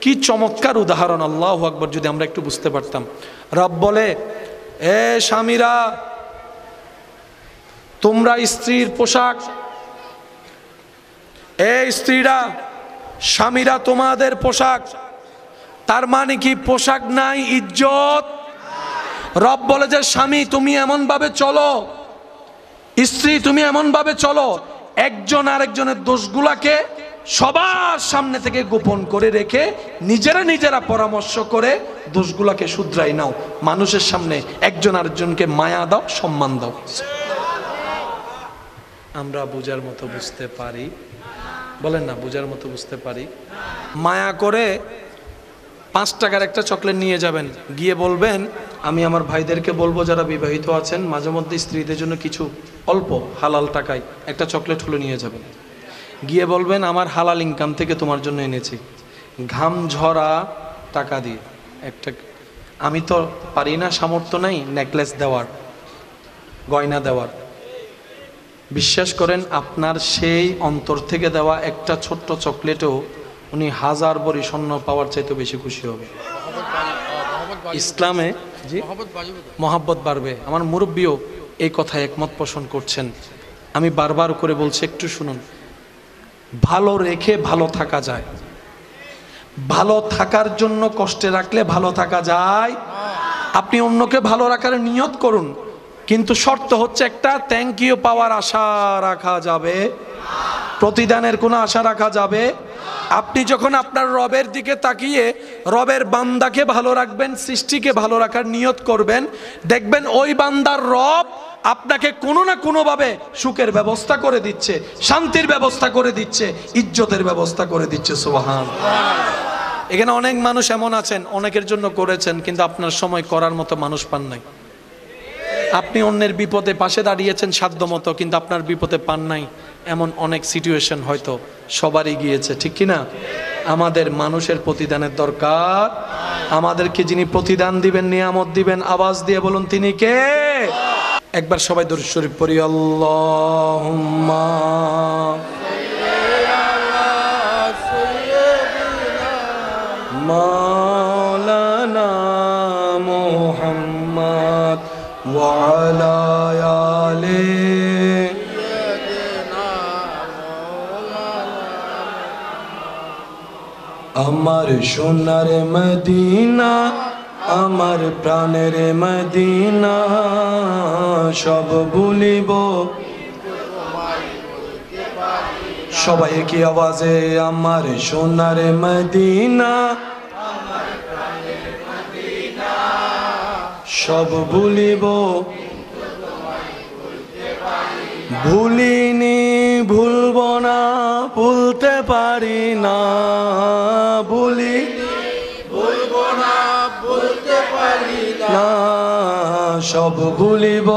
কি চমৎকার উদাহরণ, আল্লাহু আকবার, যদি আমরা একটু বুঝতে পারতাম। রব বলে, এ স্বামীরা, তোমরা স্ত্রীর পোশাক, এ স্ত্রীরা, স্বামীরা তোমাদের পোশাক। তার মানে কি পোশাক নাই, ইজ্জত? রব বলে যে স্বামী তুমি এমন ভাবে চলো, স্ত্রী তুমি এমন ভাবে চলো, একজন আরেকজনের দোষগুলাকে সবার সামনে থেকে গোপন করে রেখে নিজেরা পরামর্শ করে দোষগুলাকে শুধরাই নাও। মানুষের সামনে একজন আরেকজনকে মায়া দাও, সম্মান দাও। আমরা বুঝার মতো বুঝতে পারি? বলেন না, বুঝার মতো বুঝতে পারি? মায়া করে 5 টাকার একটা চকলেট নিয়ে যাবেন, গিয়ে বলবেন আমি আমার ভাইদেরকে বলবো যারা বিবাহিত আছেন, মাঝে মধ্যে স্ত্রীদের জন্য কিছু অল্প হালাল টাকায় একটা চকলেট হলো নিয়ে যাবেন। গিয়ে বলবেন আমার হালাল ইনকাম থেকে তোমার জন্য এনেছি, ঘাম ঝরা টাকা দিয়ে একটা। আমি তো পারি না, সামর্থ্য নাই নেকলেস দেওয়ার, গয়না দেওয়ার। বিশ্বাস করেন, আপনার সেই অন্তর থেকে দেওয়া একটা ছোট্ট চকলেটেও উনি 1000 ভরি স্বর্ণ পাওয়ার চাইতে বেশি খুশি হবে। ইসলামে মহাব্বত বাড়বে। আমার মুরব্বীও এই কথায় একমত পোষণ করছেন। আমি বারবার করে বলছি, একটু শুনুন। ভালো রেখে ভালো থাকা যায়, ভালো থাকার জন্য কষ্টে রাখলে ভালো থাকা যায়। আপনি অন্যকে ভালো রাখার নিয়ত করুন, কিন্তু শর্ত হচ্ছে একটা, থ্যাংক ইউ পাওয়ার আশা রাখা যাবে, প্রতিদানের কোনো আশা রাখা যাবে। আপনি যখন আপনার রবের দিকে তাকিয়ে রবের বান্দাকে ভালো রাখবেন, সৃষ্টিকে ভালো রাখার নিয়ত করবেন, দেখবেন ওই বান্দার রব আপনাকে কোনো না কোনোভাবে সুখের ব্যবস্থা করে দিচ্ছে, শান্তির ব্যবস্থা করে দিচ্ছে, ইজ্জতের ব্যবস্থা করে দিচ্ছে। সুবহানাল্লাহ। এখানে অনেক মানুষ এমন আছেন, অনেকের জন্য করেছেন, কিন্তু আপনার সময় করার মতো মানুষ পান নাই। আপনি অন্যের বিপদে পাশে দাঁড়িয়েছেন সাধ্য মতো, কিন্তু আপনার বিপদে পান নাই। এমন অনেক সিচুয়েশন হয়তো সবারই গিয়েছে, ঠিক কিনা? আমাদের মানুষের প্রতিদানের দরকার। আমাদেরকে যিনি প্রতিদান দিবেন, নিয়ামত দিবেন, আওয়াজ দিয়ে বলুন তিনি কে? একবার সবাই দরুদ শরীফ পড়ি। আল্লাহুম্মা মাওলানা মুহাম্মদ ওয়া আলা আলি আমার সোনার মদিনা, আমার প্রাণের মদিনা, সব ভুলিব। সবাই কি আওয়াজে আমার সোনার মদিনা, সব ভুলিব। ভুলিনি, ভুলব না, ভুলতে পারি না, ভুলি ভুলব না, ভুলতে পারি না, সব ভুলিব।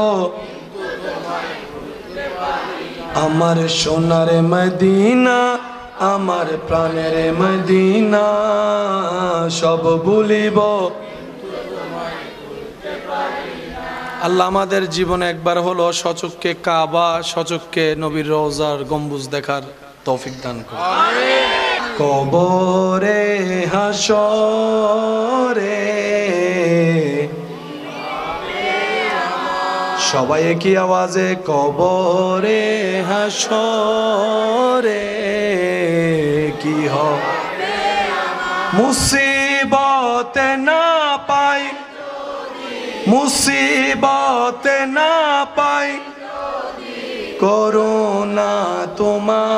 আমার সোনার মদিনা, আমার প্রাণের মদিনা, সব ভুলিব। আল্লাহ আমাদের জীবনে একবার হলো সচক্ষে কাবা, সচক্ষে নবীর রওজার গম্বুজ দেখার তৌফিক দান করুন। কবরে হাসরে সবাই কি আওয়াজে কবরে হাসরে কি হবে মুসিবতে না পাই, মুসিবতে না পাই, করুণা তোমার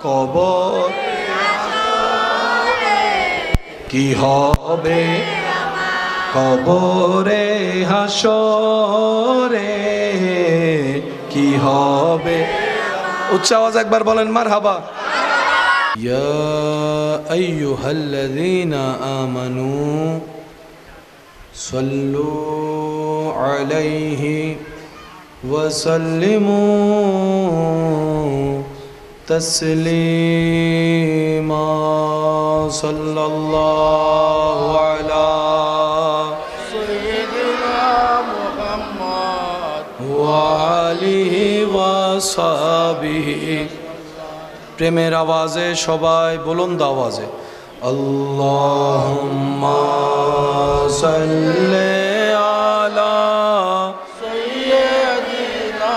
কবর কি হবে, কবরে হাসরে কি হবে। উচ্চ আওয়াজ একবার বলেন মারহাবা। ইয়া আইয়ুহাল্লাযীনা আমানু সাল্লু আলাইহি ওয়া সাল্লিমু তাসলিমা। সাল্লাল্লাহু আলা সাইয়্যিদিনা মুহাম্মদ ওয়া আলিহি ওয়া সাহবিহি। প্রেমের আওয়াজে সবাই বুলন্দ আওয়াজে আল্লাহুম্মা সাল্লি আলা সাইয়্যিদিনা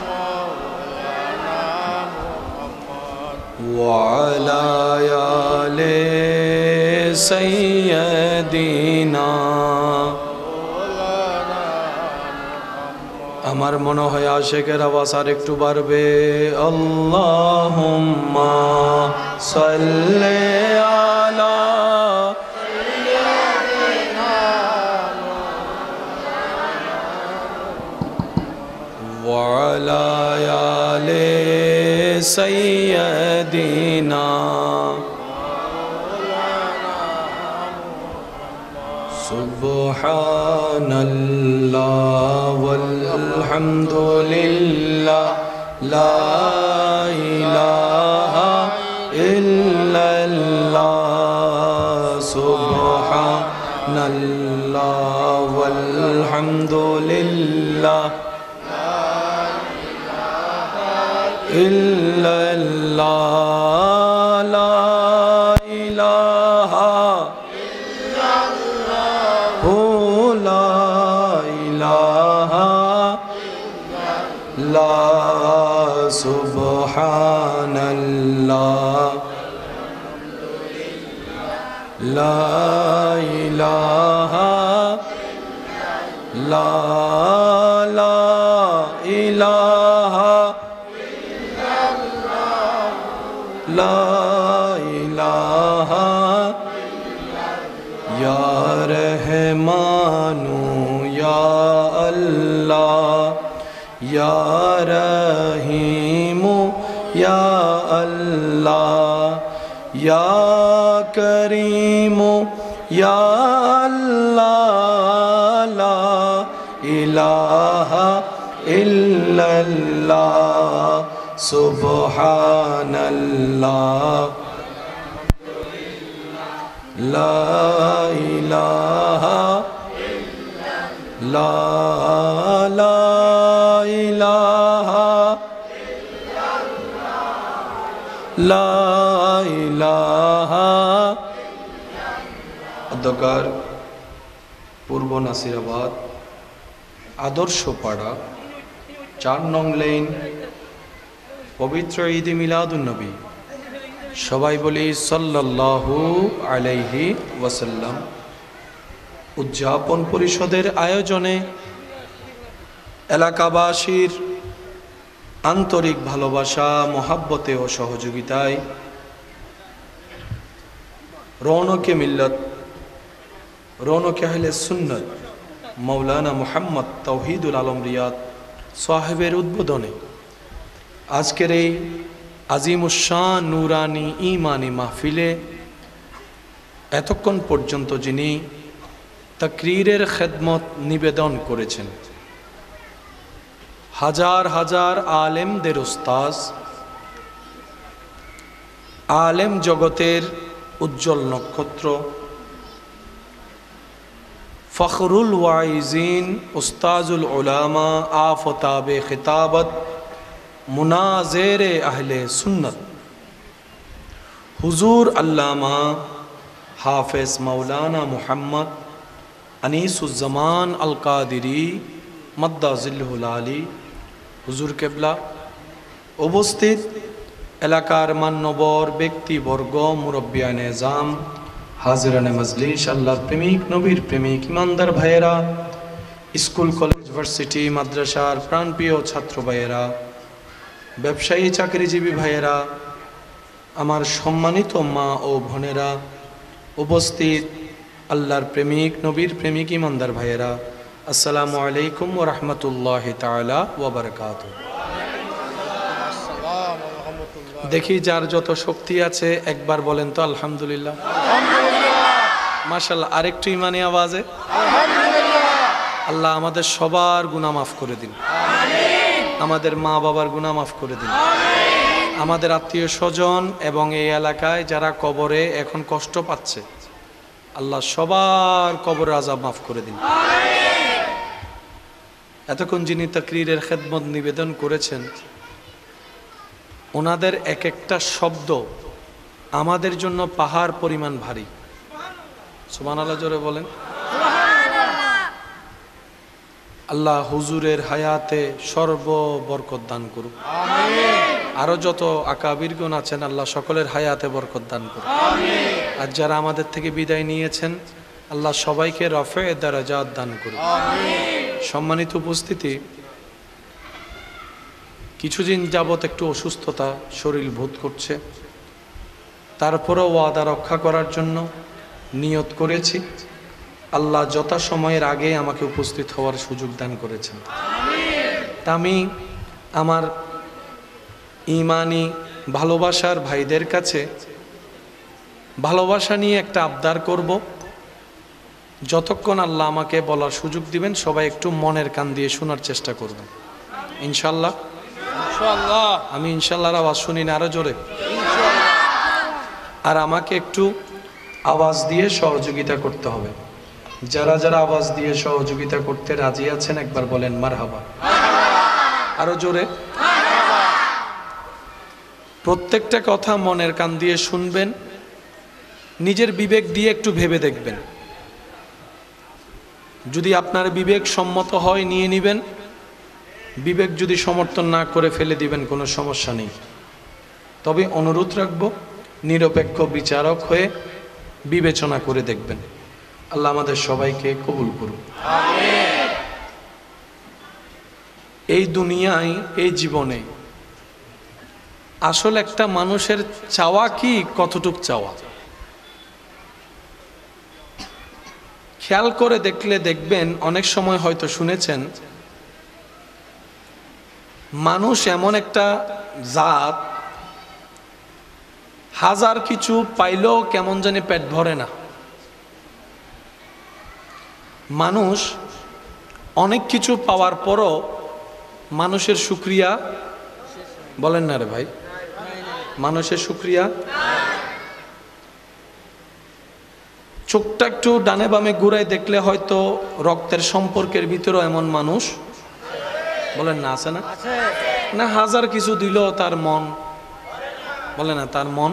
মাওলানা মুহাম্মদ ওয়া আলা আলি সাইয়্যিদিনা। আমার মনে হয় আশিকের আওয়াজ আর একটু বাড়বে। আল্লাহুম্মা সাল্লি আলা সাইয়্যিদিনা ওয়া আলা আলি সাইয়্যিদিনা। সুবহানাল্লাহ ওয়ালহামদুলিল্লাহ লা ইলাহা ইল্লাল্লাহ। সুবহানাল্লাহ ওয়ালহামদুলিল্লাহ লা ইলাহা ইল্লাল্লাহ। লা ইলাহা লা সুবহানাল্লাহ লা ইলাহা লা ইলাহা লা ইলাহা ইয়া রহমানু ইয়া আল্লাহ ইয়া রহিমু ইয়া আল্লাহ ইয়া করিমু ইয়া আল্লাহ লা ইলাহা ইল্লাল্লাহ। সুবহানাল্লাহ লা ইলাহা লা ইলাহা লা ইলাহা। অধ্যকার পূর্ব নাসিরাবাদ আদর্শ পাড়া 4 নং লেন, পবিত্র ঈদ মিলাদুন্নবী। সবাই বলি সাল্লাল্লাহু আলাইহি ওয়াসাল্লাম। উদযাপন পরিষদের আয়োজনে এলাকাবাসীর আন্তরিক ভালোবাসা, মহাব্বতে ও সহযোগিতায় রৌনকে মিল্লত, রৌনকে আহলে সুন্নত মৌলানা মুহাম্মদ তৌহিদুল আলম রিয়াদ সাহেবের উদ্বোধনে আজকের এই আজিমুশান নুরানি ঈমানি মাহফিলে এতক্ষণ পর্যন্ত যিনি তাকরীরের খেদমত নিবেদন করেছেন, হাজার হাজার আলেমদের উস্তাজ, আলেম জগতের উজ্জ্বল নক্ষত্র, ফখরুল ওয়াইজিন, উস্তাজুল উলামা, আফতাবে খিতাবত, মুনাজেরে আহলে সুন্নত হুজুর আল্লামা হাফেজ মাওলানা মুহাম্মদ আনিসুজ্জামান আল কাদিরি মাদ্দাজিল্লুহুল আলী হুজুর কেবলা, উপস্থিত এলাকার মান্যবর ব্যক্তিবর্গ, মুরব্বিয়ান এজাম, হাজিরানে মজলিস, আল্লাহর প্রেমিক, নবীর প্রেমিক, ইমানদার ভাইয়েরা, স্কুল কলেজ ভার্সিটি মাদ্রাসার প্রাণপ্রিয় ছাত্র ভাইয়েরা, ব্যবসায়ী চাকরিজীবী ভাইয়েরা, আমার সম্মানিত মা ও বোনেরা, উপস্থিত আল্লাহর প্রেমিক, নবীর প্রেমিক, ইমানদার ভাইয়েরা, আসসালামু আলাইকুম ওয়া রাহমাতুল্লাহি তাআলা ওয়া বারাকাতুহু। দেখি যার যত শক্তি আছে একবার বলেন তো আলহামদুলিল্লাহ। মাশাআল্লাহ, আরেকটু ইমানি আওয়াজে আল্লাহ আমাদের সবার গুনাহ মাফ করে দিন, আমাদের মা বাবার গুনাহ মাফ করে দিন, আমাদের আত্মীয় স্বজন এবং এই এলাকায় যারা কবরে এখন কষ্ট পাচ্ছে আল্লাহ সবার কবরের আযাব মাফ করে দিন। এতক্ষণ যিনি তাকরীরের খেদমত নিবেদন করেছেন ওনাদের এক একটা শব্দ আমাদের জন্য পাহাড় পরিমাণ ভারী। সুবহানাল্লাহ জোরে বলেন। আল্লাহ হুজুরের হায়াতে সর্ববরকত দান করুক, আরো যত আকাবিরগণ আছেন আল্লাহ সকলের হায়াতে বরকত দান করুক। আর যারা আমাদের থেকে বিদায় নিয়েছেন আল্লাহ সবাইকে রফে দারাজাত দান করুক। সম্মানিত উপস্থিতি, কিছুদিন যাবত একটু অসুস্থতা শরীর বোধ করছে, তারপরেও ওয়াদা রক্ষা করার জন্য নিয়ত করেছি। আল্লাহ যথাসময়ের আগে আমাকে উপস্থিত হওয়ার সুযোগ দান করেছেন। তা আমি আমার ঈমানি ভালোবাসার ভাইদের কাছে ভালোবাসা নিয়ে একটা আবদার করব। যতক্ষণ আল্লাহ আমাকে বলার সুযোগ দিবেন সবাই একটু মনের কান দিয়ে শোনার চেষ্টা করবেন ইনশাআল্লাহ। আমি ইনশাআল্লাহর আওয়াজ শুনি না, আরো জোরে। আর আমাকে একটু আওয়াজ দিয়ে সহযোগিতা করতে হবে। যারা যারা আওয়াজ দিয়ে সহযোগিতা করতে রাজি আছেন একবার বলেন মারহাবা। আরো জোরে। প্রত্যেকটা কথা মনের কান দিয়ে শুনবেন, নিজের বিবেক দিয়ে একটু ভেবে দেখবেন। যদি আপনার বিবেক সম্মত হয় নিয়ে নেবেন, বিবেক যদি সমর্থন না করে ফেলে দিবেন, কোনো সমস্যা নেই। তবে অনুরোধ রাখবো নিরপেক্ষ বিচারক হয়ে বিবেচনা করে দেখবেন। আল্লাহ আমাদের সবাইকে কবুল করুন। এই দুনিয়ায়, এই জীবনে আসলে একটা মানুষের চাওয়া কি, কতটুক চাওয়া খেয়াল করে দেখলে দেখবেন, অনেক সময় হয়তো শুনেছেন মানুষ এমন একটা জাত হাজার কিছু পাইলেও কেমন জানি পেট ভরে না। মানুষ অনেক কিছু পাওয়ার পরও মানুষের শুকরিয়া বলেন না রে ভাই, মানুষের শুকরিয়া। চোখটা একটু ডানে বামে ঘুরাই দেখলে হয়তো রক্তের সম্পর্কের ভিতরেও এমন মানুষ বলেন না, আছে না? না হাজার কিছু দিল তার মন বলে না, তার মন